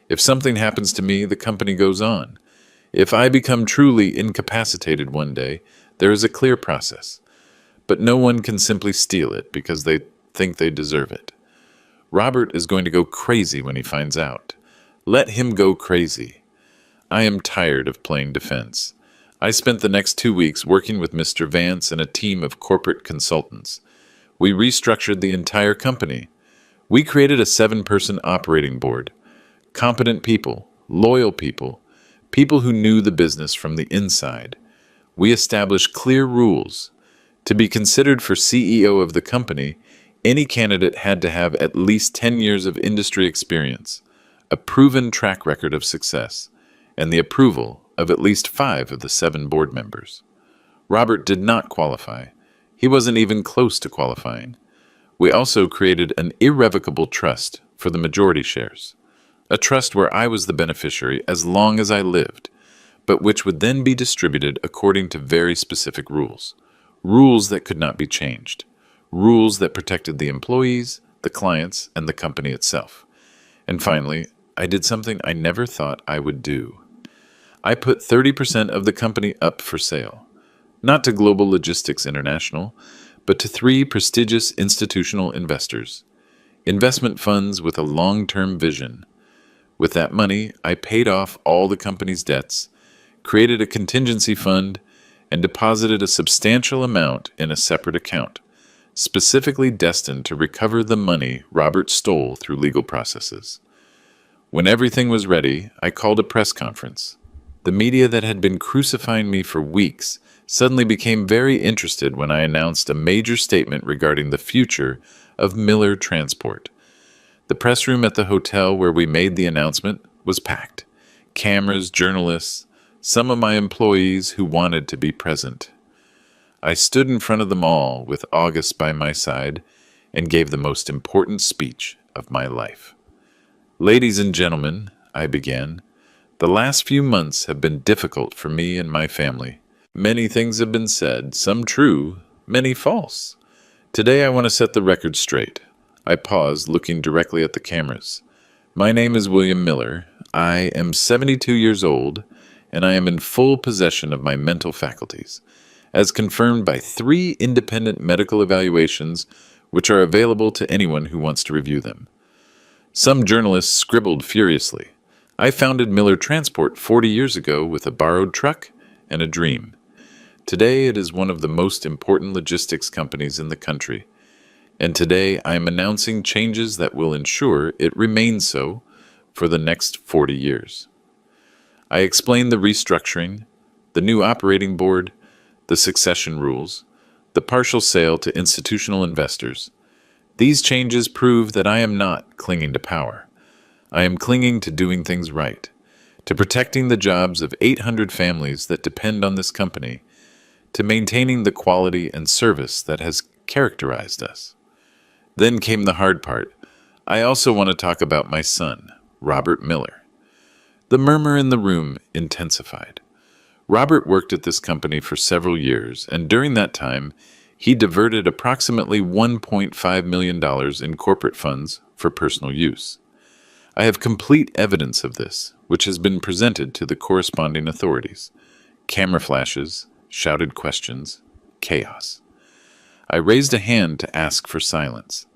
If something happens to me, the company goes on. If I become truly incapacitated one day, there is a clear process. But no one can simply steal it because they think they deserve it. Robert is going to go crazy when he finds out. Let him go crazy. I am tired of playing defense. I spent the next 2 weeks working with Mr. Vance and a team of corporate consultants. We restructured the entire company. We created a 7-person operating board. Competent people, loyal people, people who knew the business from the inside. We established clear rules. To be considered for CEO of the company, any candidate had to have at least 10 years of industry experience, a proven track record of success, and the approval of at least 5 of the 7 board members. Robert did not qualify. He wasn't even close to qualifying. We also created an irrevocable trust for the majority shares, a trust where I was the beneficiary as long as I lived, but which would then be distributed according to very specific rules, rules that could not be changed, rules that protected the employees, the clients, and the company itself. And finally, I did something I never thought I would do. I put 30% of the company up for sale, not to Global Logistics International, but to 3 prestigious institutional investors, investment funds with a long-term vision. With that money, I paid off all the company's debts, created a contingency fund, and deposited a substantial amount in a separate account, specifically destined to recover the money Robert stole through legal processes. When everything was ready, I called a press conference. The media that had been crucifying me for weeks suddenly became very interested when I announced a major statement regarding the future of Miller Transport. The press room at the hotel where we made the announcement was packed. Cameras, journalists, some of my employees who wanted to be present. I stood in front of them all with August by my side and gave the most important speech of my life. Ladies and gentlemen, I began, the last few months have been difficult for me and my family. Many things have been said, some true, many false. Today I want to set the record straight. I paused, looking directly at the cameras. My name is William Miller. I am 72 years old, and I am in full possession of my mental faculties, as confirmed by 3 independent medical evaluations which are available to anyone who wants to review them. Some journalists scribbled furiously. I founded Miller Transport 40 years ago with a borrowed truck and a dream. Today it is one of the most important logistics companies in the country. And today I am announcing changes that will ensure it remains so for the next 40 years. I explained the restructuring, the new operating board, the succession rules, the partial sale to institutional investors. These changes prove that I am not clinging to power. I am clinging to doing things right, to protecting the jobs of 800 families that depend on this company, to maintaining the quality and service that has characterized us. Then came the hard part. I also want to talk about my son, Robert Miller. The murmur in the room intensified. Robert worked at this company for several years, and during that time, he diverted approximately $1.5 million in corporate funds for personal use. I have complete evidence of this, which has been presented to the corresponding authorities. Camera flashes, shouted questions, chaos. I raised a hand to ask for silence.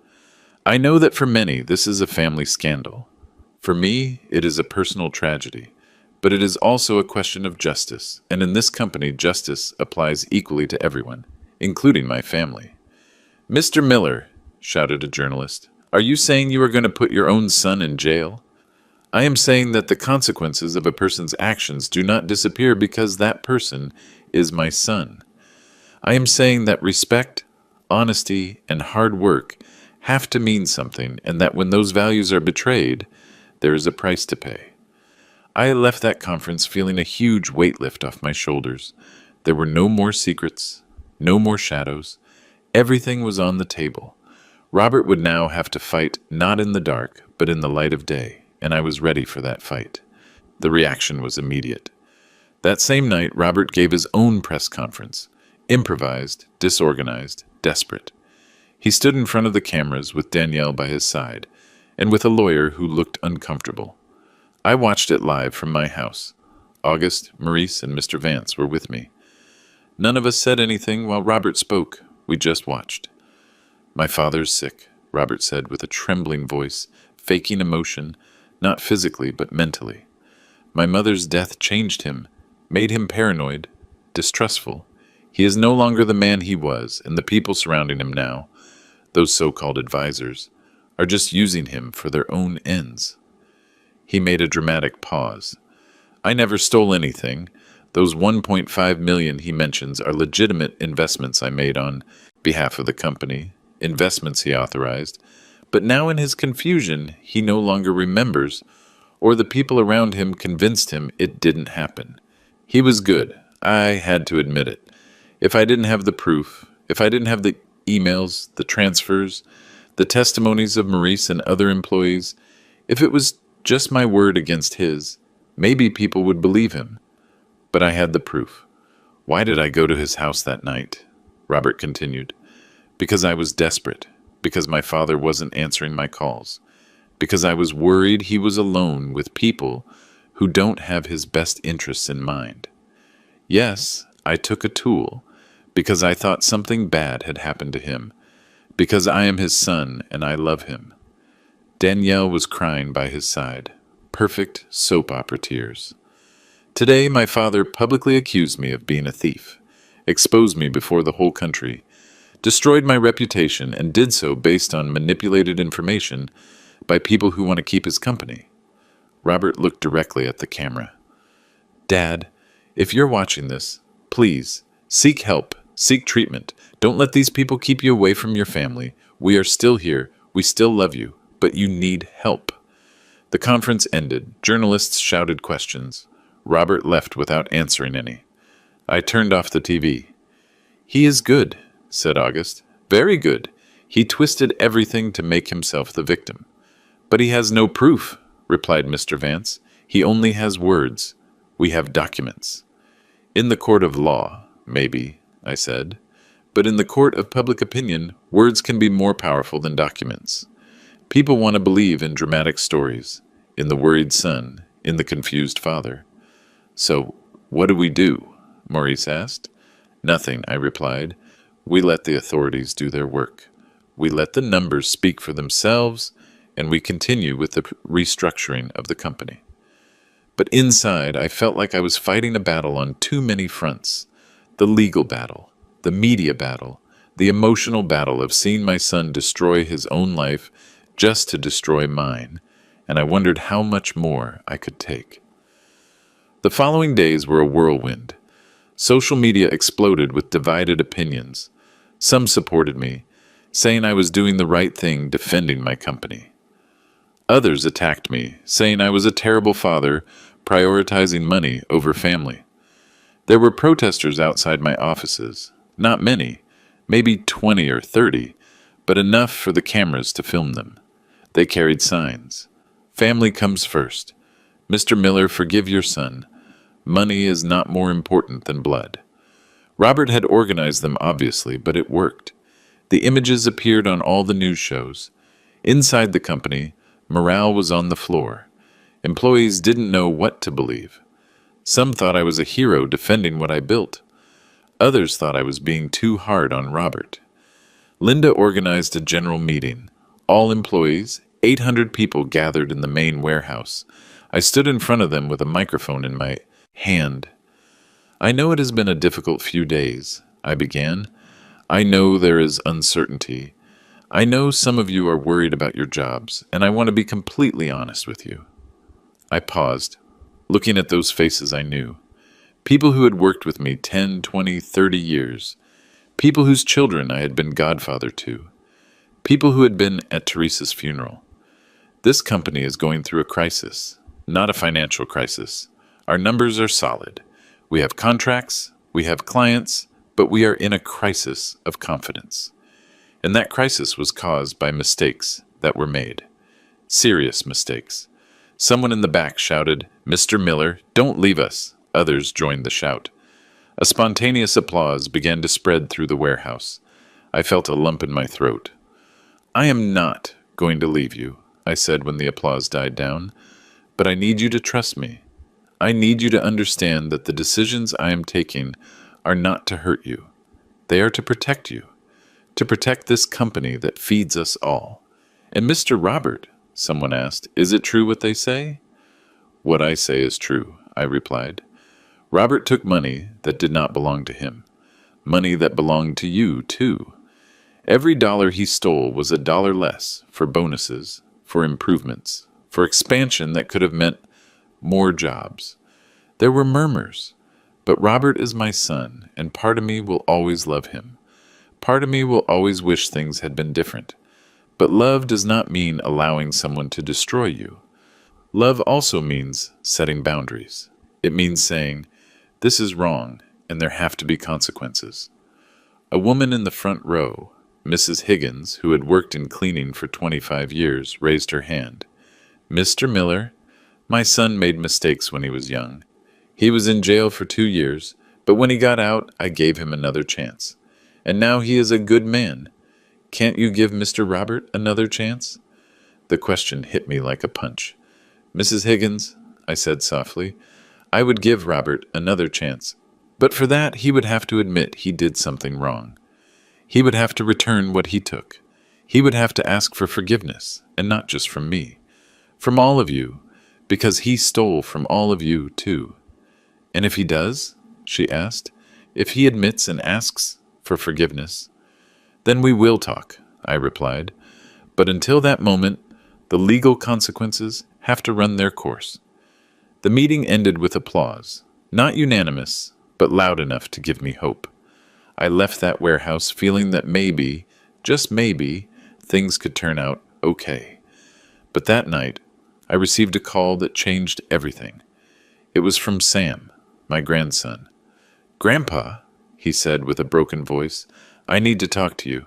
I know that for many this is a family scandal. For me, it is a personal tragedy. But it is also a question of justice, and in this company justice applies equally to everyone, including my family. "Mr. Miller," shouted a journalist, "are you saying you are going to put your own son in jail?" "I am saying that the consequences of a person's actions do not disappear because that person is my son. I am saying that respect, honesty, and hard work have to mean something, and that when those values are betrayed, there is a price to pay." I left that conference feeling a huge weight lift off my shoulders. There were no more secrets, no more shadows. Everything was on the table. Robert would now have to fight not in the dark, but in the light of day, and I was ready for that fight. The reaction was immediate. That same night, Robert gave his own press conference. Improvised, disorganized, desperate. He stood in front of the cameras with Danielle by his side, and with a lawyer who looked uncomfortable. I watched it live from my house. August, Maurice, and Mr. Vance were with me. None of us said anything while Robert spoke. We just watched. "My father's sick," Robert said with a trembling voice, faking emotion, not physically but mentally. "My mother's death changed him, made him paranoid, distrustful. He is no longer the man he was, and the people surrounding him now, those so-called advisors, are just using him for their own ends." He made a dramatic pause. "I never stole anything. Those 1.5 million he mentions are legitimate investments I made on behalf of the company, investments he authorized. But now in his confusion, he no longer remembers, or the people around him convinced him it didn't happen. He was good. I had to admit it. If I didn't have the proof, if I didn't have the emails, the transfers, the testimonies of Maurice and other employees, if it was just my word against his, maybe people would believe him. But I had the proof. Why did I go to his house that night?" Robert continued. "Because I was desperate. Because my father wasn't answering my calls. Because I was worried he was alone with people who don't have his best interests in mind. Yes, I took a tool. Because I thought something bad had happened to him. Because I am his son and I love him." Danielle was crying by his side. Perfect soap opera tears. "Today my father publicly accused me of being a thief, exposed me before the whole country, destroyed my reputation, and did so based on manipulated information by people who want to keep his company." Robert looked directly at the camera. "Dad, if you're watching this, please, seek help, seek treatment. Don't let these people keep you away from your family. We are still here. We still love you. But you need help." The conference ended. Journalists shouted questions. Robert left without answering any. I turned off the TV. "He is good," said August. "Very good. He twisted everything to make himself the victim." "But he has no proof," replied Mr. Vance. "He only has words. We have documents." "In the court of law, maybe," I said. "But in the court of public opinion, words can be more powerful than documents. People want to believe in dramatic stories, in the worried son, in the confused father." "So, what do?" Maurice asked. "Nothing," I replied. "We let the authorities do their work. We let the numbers speak for themselves, and we continue with the restructuring of the company." But inside, I felt like I was fighting a battle on too many fronts. The legal battle, the media battle, the emotional battle of seeing my son destroy his own life just to destroy mine, and I wondered how much more I could take. The following days were a whirlwind. Social media exploded with divided opinions. Some supported me, saying I was doing the right thing defending my company. Others attacked me, saying I was a terrible father, prioritizing money over family. There were protesters outside my offices, not many, maybe 20 or 30, but enough for the cameras to film them. They carried signs. "Family comes first. Mr. Miller, forgive your son. Money is not more important than blood." Robert had organized them, obviously, but it worked. The images appeared on all the news shows. Inside the company, morale was on the floor. Employees didn't know what to believe. Some thought I was a hero defending what I built. Others thought I was being too hard on Robert. Linda organized a general meeting. All employees, 800 people gathered in the main warehouse. I stood in front of them with a microphone in my hand. I know it has been a difficult few days, I began. I know there is uncertainty. I know some of you are worried about your jobs, and I want to be completely honest with you. I paused, looking at those faces I knew. People who had worked with me 10, 20, 30 years. People whose children I had been godfather to. People who had been at Teresa's funeral. This company is going through a crisis, not a financial crisis. Our numbers are solid. We have contracts, we have clients, but we are in a crisis of confidence. And that crisis was caused by mistakes that were made. Serious mistakes. Someone in the back shouted, "Mr. Miller, don't leave us." Others joined the shout. A spontaneous applause began to spread through the warehouse. I felt a lump in my throat. "I am not going to leave you," I said when the applause died down, "but I need you to trust me. I need you to understand that the decisions I am taking are not to hurt you. They are to protect you, to protect this company that feeds us all." "And Mr. Robert," someone asked, "is it true what they say?" "What I say is true," I replied. Robert took money that did not belong to him, money that belonged to you, too. Every dollar he stole was a dollar less for bonuses, for improvements, for expansion that could have meant more jobs. There were murmurs, but Robert is my son, and part of me will always love him. Part of me will always wish things had been different. But love does not mean allowing someone to destroy you. Love also means setting boundaries. It means saying, "This is wrong, and there have to be consequences." A woman in the front row, Mrs. Higgins, who had worked in cleaning for 25 years, raised her hand. "Mr. Miller, my son made mistakes when he was young. He was in jail for 2 years, but when he got out, I gave him another chance. And now he is a good man. Can't you give Mr. Robert another chance?" The question hit me like a punch. "Mrs. Higgins," I said softly, "I would give Robert another chance, but for that he would have to admit he did something wrong. He would have to return what he took. He would have to ask for forgiveness, and not just from me. From all of you, because he stole from all of you, too." "And if he does?" she asked. "If he admits and asks for forgiveness?" "Then we will talk," I replied. "But until that moment, the legal consequences have to run their course." The meeting ended with applause, not unanimous, but loud enough to give me hope. I left that warehouse feeling that maybe, just maybe, things could turn out okay. But that night, I received a call that changed everything. It was from Sam, my grandson. "Grandpa," he said with a broken voice, "I need to talk to you."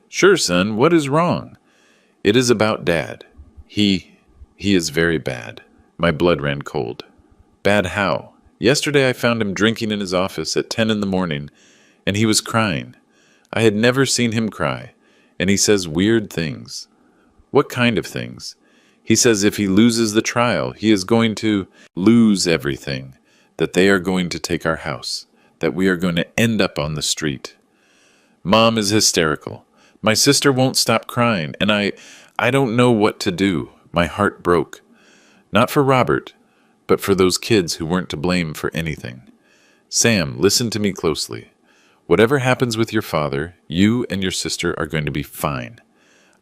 "Sure, son, what is wrong?" "It is about Dad. He is very bad." My blood ran cold. "Bad how?" "Yesterday I found him drinking in his office at 10 in the morning, and he was crying. I had never seen him cry, and he says weird things." "What kind of things?" "He says if he loses the trial, he is going to lose everything, that they are going to take our house, that we are going to end up on the street." Mom is hysterical. My sister won't stop crying, and I don't know what to do. My heart broke. Not for Robert, but for those kids who weren't to blame for anything. "Sam, listen to me closely. Whatever happens with your father, you and your sister are going to be fine.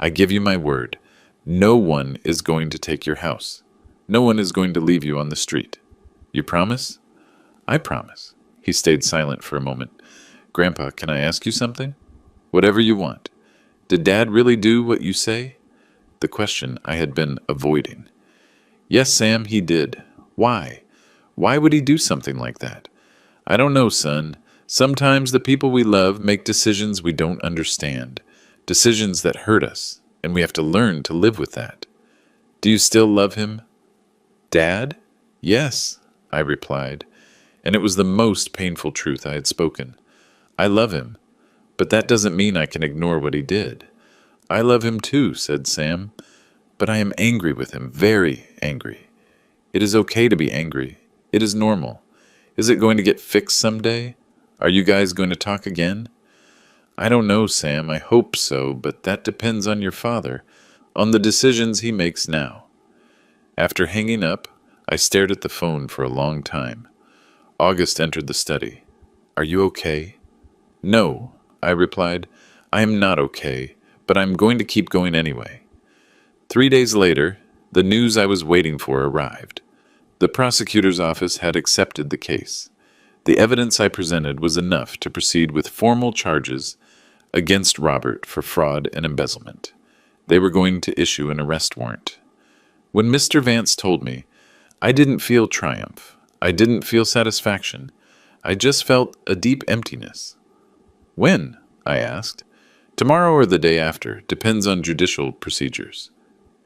I give you my word. No one is going to take your house. No one is going to leave you on the street. You promise?" "I promise." He stayed silent for a moment. "Grandpa, can I ask you something?" "Whatever you want." "Did Dad really do what you say?" The question I had been avoiding. "Yes, Sam, he did." "Why? Why would he do something like that?" "I don't know, son. Sometimes the people we love make decisions we don't understand, decisions that hurt us, and we have to learn to live with that." "Do you still love him?" "Dad?" "Yes," I replied, and it was the most painful truth I had spoken. "I love him, but that doesn't mean I can ignore what he did." "I love him too," said Sam, "but I am angry with him, very angry." "It is okay to be angry. It is normal. Is it going to get fixed someday? Are you guys going to talk again? I don't know, Sam. I hope so, but that depends on your father, on the decisions he makes now. After hanging up, I stared at the phone for a long time. August entered the study. Are you okay? No, I replied. I am not okay, but I'm going to keep going anyway. 3 days later, the news I was waiting for arrived. The prosecutor's office had accepted the case. The evidence I presented was enough to proceed with formal charges against Robert for fraud and embezzlement. They were going to issue an arrest warrant. When Mr. Vance told me, I didn't feel triumph. I didn't feel satisfaction. I just felt a deep emptiness. When? I asked. Tomorrow or the day after, depends on judicial procedures.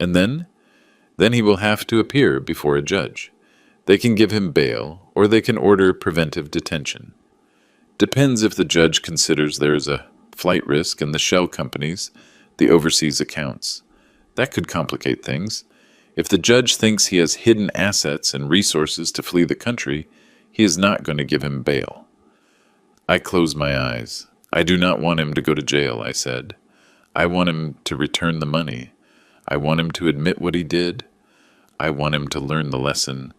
And then? Then he will have to appear before a judge. They can give him bail, or they can order preventive detention. Depends if the judge considers there is a flight risk in the shell companies, the overseas accounts. That could complicate things. If the judge thinks he has hidden assets and resources to flee the country, he is not going to give him bail. I closed my eyes. I do not want him to go to jail, I said. I want him to return the money. I want him to admit what he did. I want him to learn the lesson,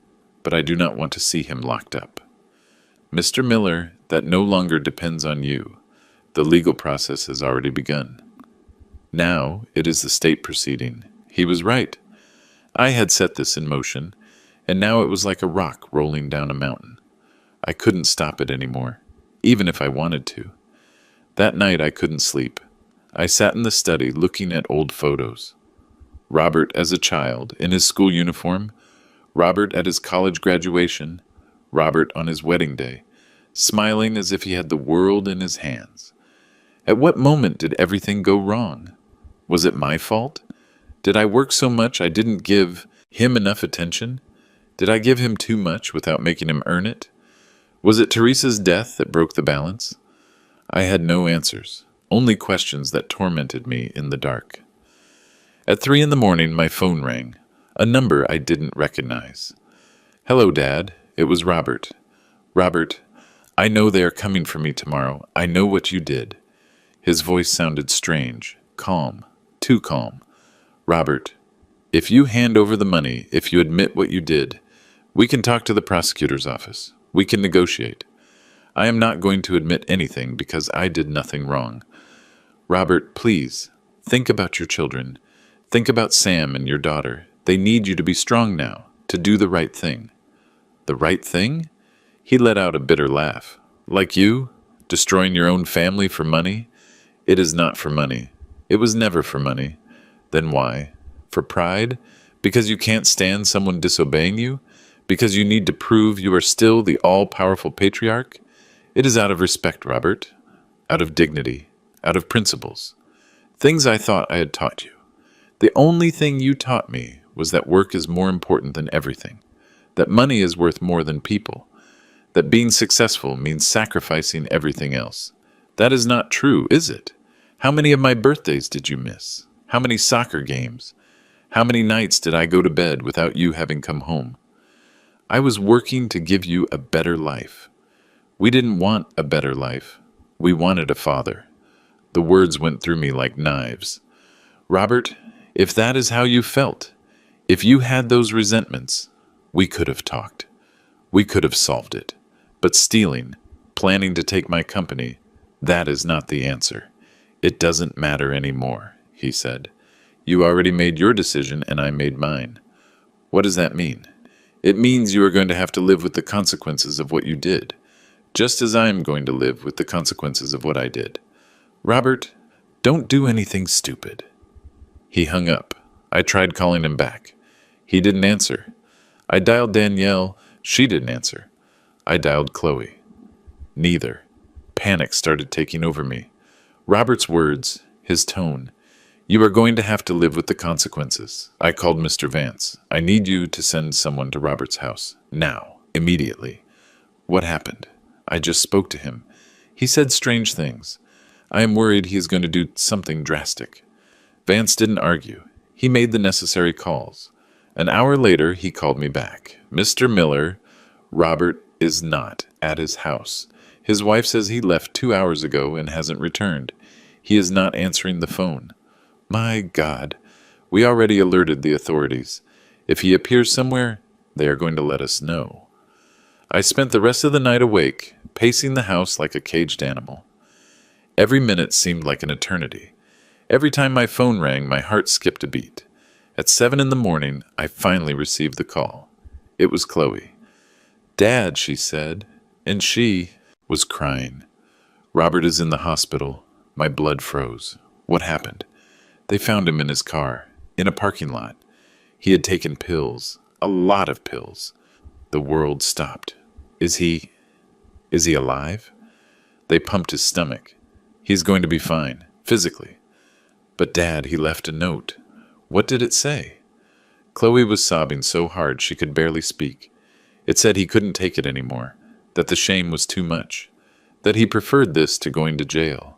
but I do not want to see him locked up. Mr. Miller, that no longer depends on you. The legal process has already begun. Now it is the state proceeding. He was right. I had set this in motion, and now it was like a rock rolling down a mountain. I couldn't stop it anymore, even if I wanted to. That night I couldn't sleep. I sat in the study looking at old photos. Robert as a child, in his school uniform, Robert at his college graduation, Robert on his wedding day, smiling as if he had the world in his hands. At what moment did everything go wrong? Was it my fault? Did I work so much I didn't give him enough attention? Did I give him too much without making him earn it? Was it Teresa's death that broke the balance? I had no answers, only questions that tormented me in the dark. At 3 a.m, my phone rang, a number I didn't recognize. Hello, Dad. It was Robert. Robert, I know they are coming for me tomorrow. I know what you did. His voice sounded strange, calm, too calm. Robert, if you hand over the money, if you admit what you did, we can talk to the prosecutor's office. We can negotiate. I am not going to admit anything because I did nothing wrong. Robert, please, think about your children. Think about Sam and your daughter. They need you to be strong now, to do the right thing. The right thing? He let out a bitter laugh. Like you, destroying your own family for money? It is not for money. It was never for money. Then why? For pride? Because you can't stand someone disobeying you? Because you need to prove you are still the all-powerful patriarch? It is out of respect, Robert. Out of dignity. Out of principles. Things I thought I had taught you. The only thing you taught me was that work is more important than everything. That money is worth more than people. That being successful means sacrificing everything else. That is not true, is it? How many of my birthdays did you miss? How many soccer games? How many nights did I go to bed without you having come home? I was working to give you a better life. We didn't want a better life. We wanted a father. The words went through me like knives. Robert, if that is how you felt, if you had those resentments, we could have talked. We could have solved it. But stealing, planning to take my company, that is not the answer. It doesn't matter anymore, he said. You already made your decision and I made mine. What does that mean? It means you are going to have to live with the consequences of what you did, just as I am going to live with the consequences of what I did. Robert, don't do anything stupid. He hung up. I tried calling him back. He didn't answer. I dialed Danielle. She didn't answer. I dialed Chloe. Neither. Panic started taking over me. Robert's words, his tone. You are going to have to live with the consequences. I called Mr. Vance. I need you to send someone to Robert's house. Now. Immediately. What happened? I just spoke to him. He said strange things. I am worried he is going to do something drastic. Vance didn't argue. He made the necessary calls. An hour later, he called me back. Mr. Miller, Robert is not at his house. His wife says he left 2 hours ago and hasn't returned. He is not answering the phone. My God, we already alerted the authorities. If he appears somewhere, they are going to let us know. I spent the rest of the night awake, pacing the house like a caged animal. Every minute seemed like an eternity. Every time my phone rang, my heart skipped a beat. At 7 in the morning, I finally received the call. It was Chloe. "Dad," she said, and she was crying. "Robert is in the hospital." My blood froze. What happened? They found him in his car, in a parking lot. He had taken pills, a lot of pills. The world stopped. Is he alive? They pumped his stomach. He's going to be fine, physically. But Dad, he left a note. What did it say? Chloe was sobbing so hard she could barely speak. It said he couldn't take it anymore, that the shame was too much, that he preferred this to going to jail,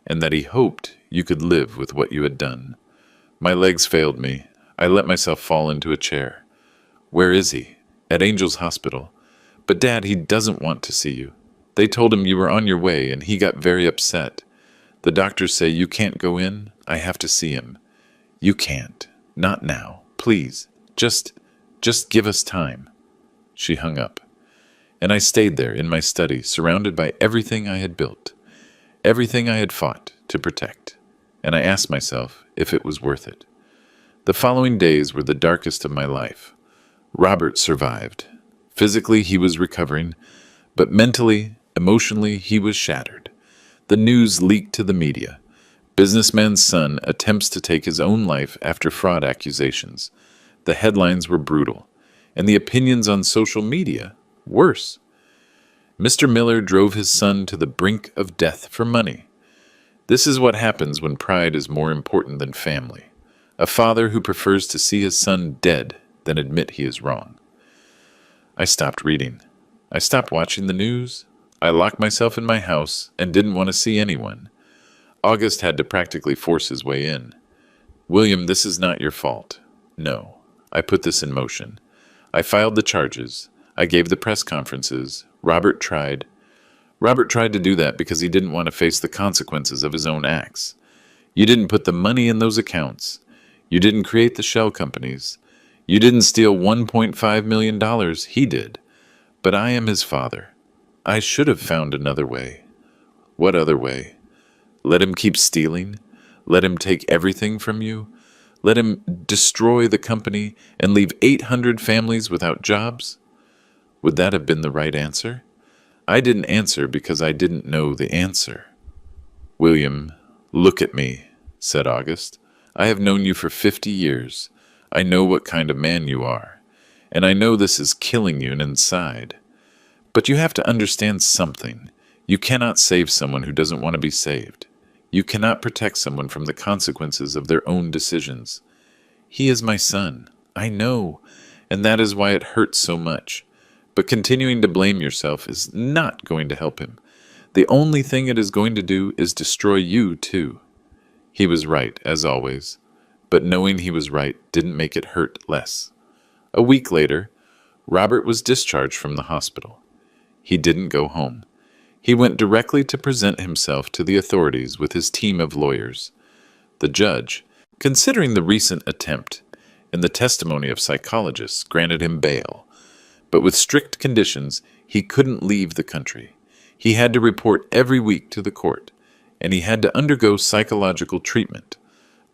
and that he hoped you could live with what you had done. My legs failed me. I let myself fall into a chair. Where is he? At Angel's Hospital. But Dad, he doesn't want to see you. They told him you were on your way, and he got very upset. The doctors say you can't go in. I have to see him. You can't. Not now. Please. Just give us time. She hung up. And I stayed there in my study, surrounded by everything I had built, everything I had fought to protect. And I asked myself if it was worth it. The following days were the darkest of my life. Robert survived. Physically, he was recovering, but mentally, emotionally, he was shattered. The news leaked to the media. Businessman's son attempts to take his own life after fraud accusations. The headlines were brutal, and the opinions on social media worse. Mr. Miller drove his son to the brink of death for money. This is what happens when pride is more important than family. A father who prefers to see his son dead than admit he is wrong. I stopped reading. I stopped watching the news. I locked myself in my house and didn't want to see anyone. August had to practically force his way in. "William, this is not your fault." No, I put this in motion. I filed the charges. I gave the press conferences. Robert tried to do that because he didn't want to face the consequences of his own acts. You didn't put the money in those accounts. You didn't create the shell companies. You didn't steal $1.5 million. He did. But I am his father. I should have found another way. What other way? Let him keep stealing? Let him take everything from you? Let him destroy the company and leave 800 families without jobs? Would that have been the right answer? I didn't answer because I didn't know the answer. "William, look at me," said August. "I have known you for 50 years. I know what kind of man you are, and I know this is killing you inside. But you have to understand something. You cannot save someone who doesn't want to be saved. You cannot protect someone from the consequences of their own decisions. He is my son. I know, and that is why it hurts so much. But continuing to blame yourself is not going to help him. The only thing it is going to do is destroy you, too." He was right, as always, but knowing he was right didn't make it hurt less. A week later, Robert was discharged from the hospital. He didn't go home. He went directly to present himself to the authorities with his team of lawyers. The judge, considering the recent attempt and the testimony of psychologists, granted him bail. But with strict conditions, he couldn't leave the country. He had to report every week to the court, and he had to undergo psychological treatment.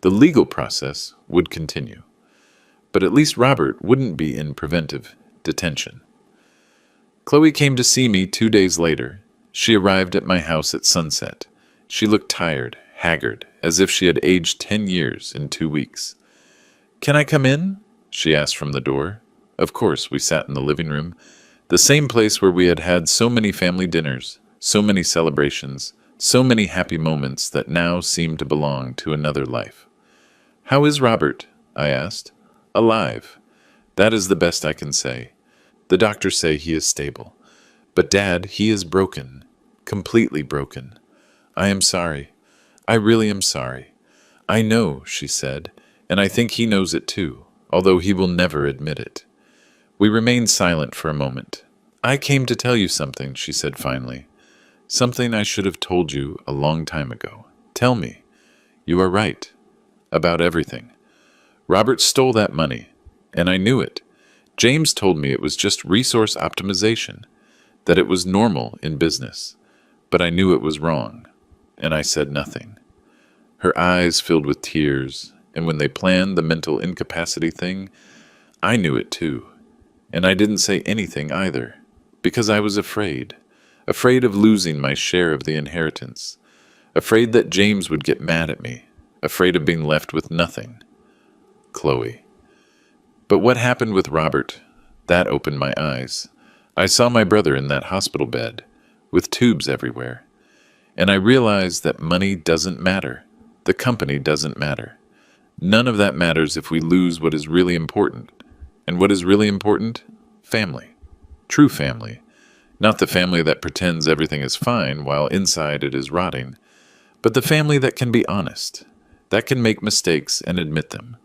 The legal process would continue. But at least Robert wouldn't be in preventive detention. Chloe came to see me 2 days later. She arrived at my house at sunset. She looked tired, haggard, as if she had aged 10 years in 2 weeks. "Can I come in?" she asked from the door. Of course, we sat in the living room, the same place where we had had so many family dinners, so many celebrations, so many happy moments that now seemed to belong to another life. "How is Robert?" I asked. "Alive. That is the best I can say. The doctors say he is stable. But Dad, he is broken, completely broken. I am sorry. I really am sorry." "I know," she said, "and I think he knows it too, although he will never admit it." We remained silent for a moment. "I came to tell you something," she said finally. Something I should have told you a long time ago. Tell me. You are right. About everything. Robert stole that money, and I knew it. James told me it was just resource optimization, that it was normal in business. But I knew it was wrong, and I said nothing. Her eyes filled with tears, and when they planned the mental incapacity thing, I knew it too. And I didn't say anything either, because I was afraid. Afraid of losing my share of the inheritance. Afraid that James would get mad at me. Afraid of being left with nothing. Chloe. But what happened with Robert? That opened my eyes. I saw my brother in that hospital bed, with tubes everywhere. And I realized that money doesn't matter. The company doesn't matter. None of that matters if we lose what is really important. And what is really important? Family. True family. Not the family that pretends everything is fine while inside it is rotting, but the family that can be honest, that can make mistakes and admit them,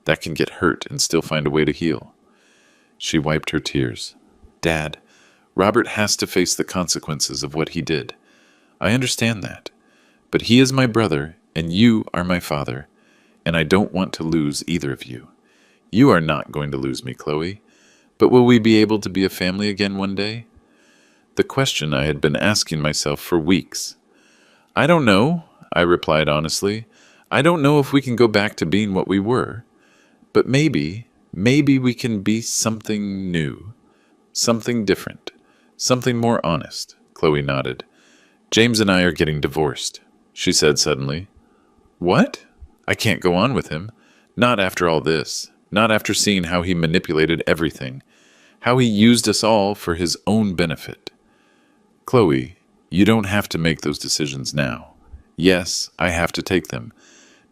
that can get hurt and still find a way to heal. She wiped her tears. Dad, Robert has to face the consequences of what he did. I understand that. But he is my brother, and you are my father, and I don't want to lose either of you. You are not going to lose me, Chloe. But will we be able to be a family again one day? The question I had been asking myself for weeks. I don't know, I replied honestly. I don't know if we can go back to being what we were. But maybe we can be something new. Something different. Something more honest. Chloe nodded. James and I are getting divorced, she said suddenly. What? I can't go on with him. Not after all this. Not after seeing how he manipulated everything. How he used us all for his own benefit. Chloe, you don't have to make those decisions now. Yes, I have to take them.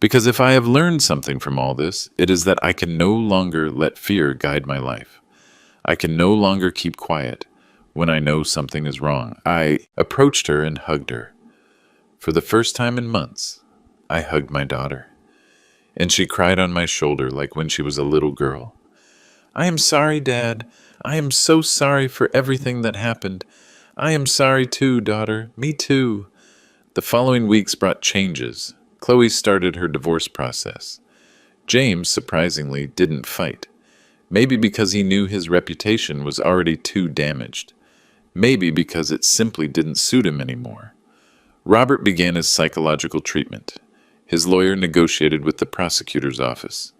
Because if I have learned something from all this, it is that I can no longer let fear guide my life. I can no longer keep quiet when I know something is wrong. I approached her and hugged her. For the first time in months, I hugged my daughter. And she cried on my shoulder like when she was a little girl. I am sorry, Dad. I am so sorry for everything that happened. I am sorry too, daughter. Me too. The following weeks brought changes. Chloe started her divorce process. James, surprisingly, didn't fight. Maybe because he knew his reputation was already too damaged. Maybe because it simply didn't suit him anymore. Robert began his psychological treatment. His lawyer negotiated with the prosecutor's office.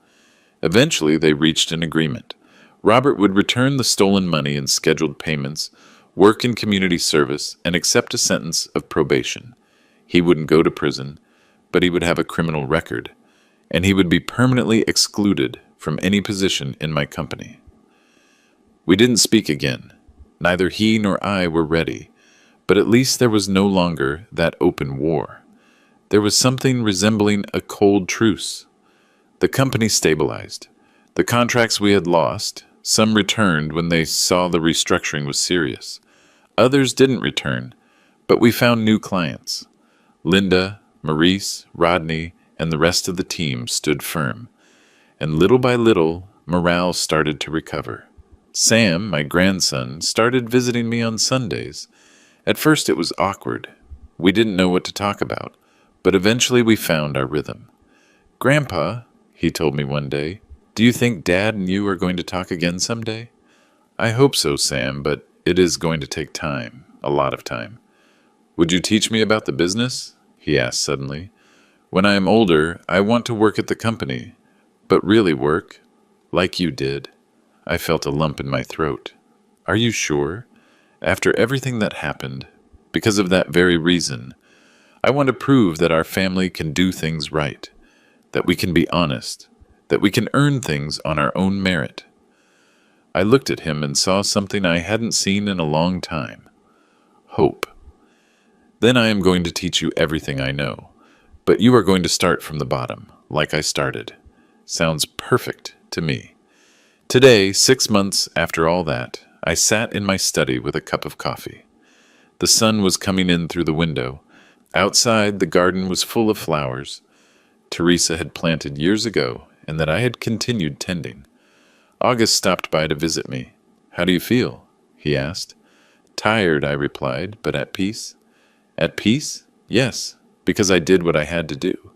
Eventually, they reached an agreement. Robert would return the stolen money and scheduled payments, work in community service, and accept a sentence of probation. He wouldn't go to prison, but he would have a criminal record, and he would be permanently excluded from any position in my company. We didn't speak again. Neither he nor I were ready, but at least there was no longer that open war. There was something resembling a cold truce. The company stabilized. The contracts we had lost, some returned when they saw the restructuring was serious. Others didn't return, but we found new clients. Linda, Maurice, Rodney, and the rest of the team stood firm. And little by little, morale started to recover. Sam, my grandson, started visiting me on Sundays. At first it was awkward. We didn't know what to talk about, but eventually we found our rhythm. Grandpa, he told me one day, do you think Dad and you are going to talk again someday? I hope so, Sam, but it is going to take time, a lot of time. Would you teach me about the business? He asked suddenly. When I am older, I want to work at the company, but really work, like you did. I felt a lump in my throat. Are you sure? After everything that happened, because of that very reason, I want to prove that our family can do things right, that we can be honest, that we can earn things on our own merit. I looked at him and saw something I hadn't seen in a long time. Hope. Then I am going to teach you everything I know, but you are going to start from the bottom, like I started. Sounds perfect to me. Today, 6 months after all that, I sat in my study with a cup of coffee. The sun was coming in through the window. Outside, the garden was full of flowers Teresa had planted years ago and that I had continued tending. August stopped by to visit me. How do you feel? He asked. Tired, I replied, but at peace. At peace? Yes, because I did what I had to do.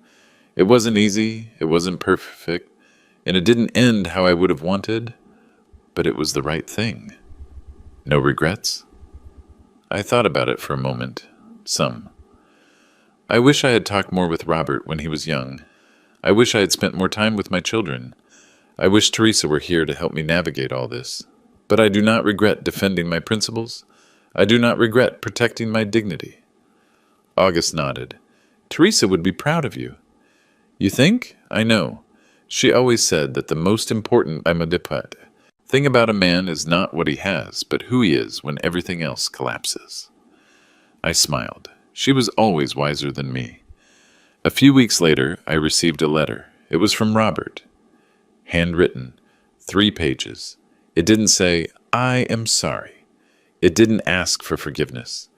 It wasn't easy, it wasn't perfect, and it didn't end how I would have wanted, but it was the right thing. No regrets? I thought about it for a moment. Some. I wish I had talked more with Robert when he was young. I wish I had spent more time with my children. I wish Teresa were here to help me navigate all this. But I do not regret defending my principles. I do not regret protecting my dignity. August nodded. Teresa would be proud of you. You think? I know. She always said that the most important thing about a man is not what he has, but who he is when everything else collapses. I smiled. She was always wiser than me. A few weeks later, I received a letter. It was from Robert. Handwritten, 3 pages. It didn't say, I am sorry. It didn't ask for forgiveness.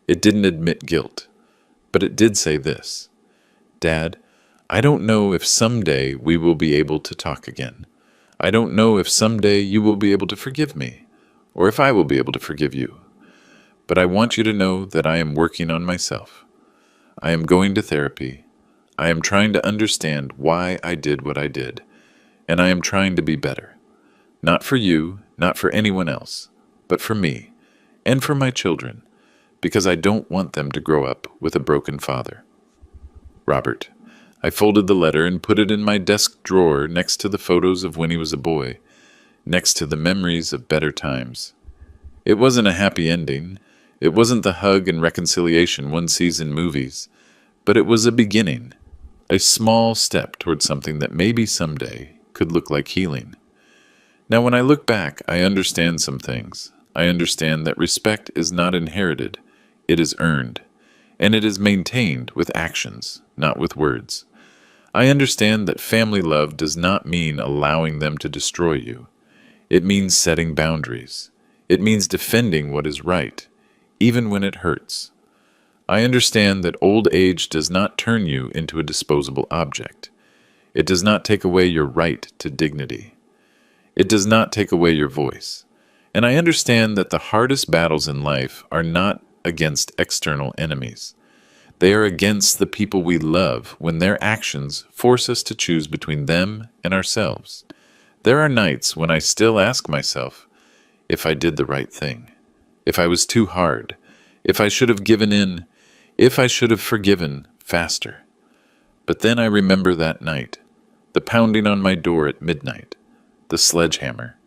It didn't admit guilt. But it did say this. Dad, I don't know if someday we will be able to talk again. I don't know if someday you will be able to forgive me, or if I will be able to forgive you. But I want you to know that I am working on myself. I am going to therapy. I am trying to understand why I did what I did, and I am trying to be better. Not for you, not for anyone else, but for me, and for my children, because I don't want them to grow up with a broken father. Robert. I folded the letter and put it in my desk drawer next to the photos of when he was a boy, next to the memories of better times. It wasn't a happy ending. It wasn't the hug and reconciliation one sees in movies, but it was a beginning, a small step toward something that maybe someday could look like healing. Now, when I look back, I understand some things. I understand that respect is not inherited, it is earned, and it is maintained with actions, not with words. I understand that family love does not mean allowing them to destroy you. It means setting boundaries. It means defending what is right, even when it hurts. I understand that old age does not turn you into a disposable object. It does not take away your right to dignity. It does not take away your voice. And I understand that the hardest battles in life are not against external enemies. They are against the people we love when their actions force us to choose between them and ourselves. There are nights when I still ask myself if I did the right thing, if I was too hard, if I should have given in, if I should have forgiven faster. But then I remember that night, the pounding on my door at midnight, the sledgehammer,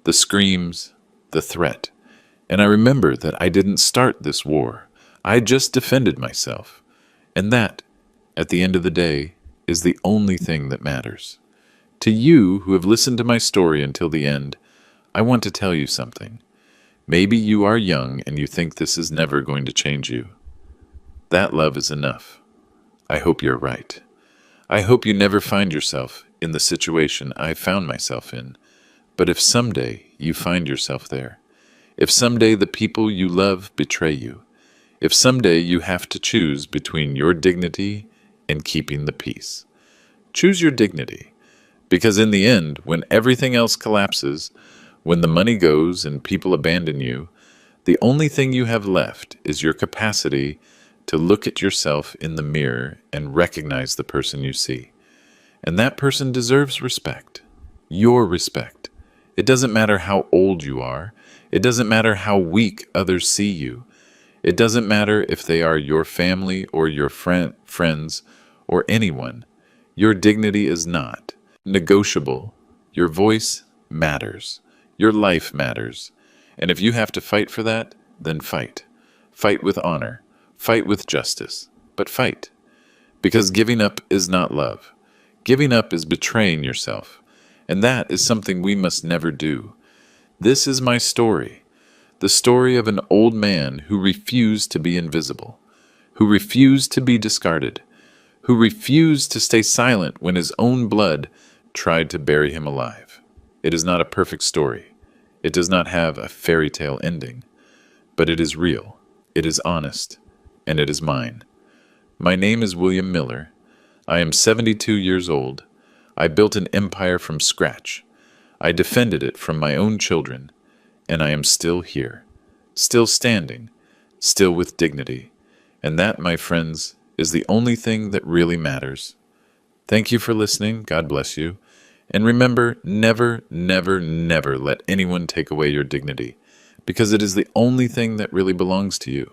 the screams, the threat, and I remember that I didn't start this war. I just defended myself. And that, at the end of the day, is the only thing that matters. To you who have listened to my story until the end, I want to tell you something. Maybe you are young and you think this is never going to change you. That love is enough. I hope you're right. I hope you never find yourself in the situation I found myself in. But if someday you find yourself there, if someday the people you love betray you, if someday you have to choose between your dignity and keeping the peace, choose your dignity. Because in the end, when everything else collapses, when the money goes and people abandon you, the only thing you have left is your capacity to look at yourself in the mirror and recognize the person you see. And that person deserves respect. Your respect. It doesn't matter how old you are. It doesn't matter how weak others see you. It doesn't matter if they are your family or your friends or anyone. Your dignity is not negotiable. Your voice matters. Your life matters. And if you have to fight for that, then fight. Fight with honor. Fight with justice. But fight. Because giving up is not love. Giving up is betraying yourself. And that is something we must never do. This is my story. The story of an old man who refused to be invisible, who refused to be discarded, who refused to stay silent when his own blood tried to bury him alive. It is not a perfect story. It does not have a fairy tale ending, but it is real, it is honest, and it is mine. My name is William Miller. I am 72 years old. I built an empire from scratch. I defended it from my own children. And I am still here, still standing, still with dignity, And that, my friends, is the only thing that really matters. Thank you for listening. God bless you. And remember, never, never, never let anyone take away your dignity, because it is the only thing that really belongs to you.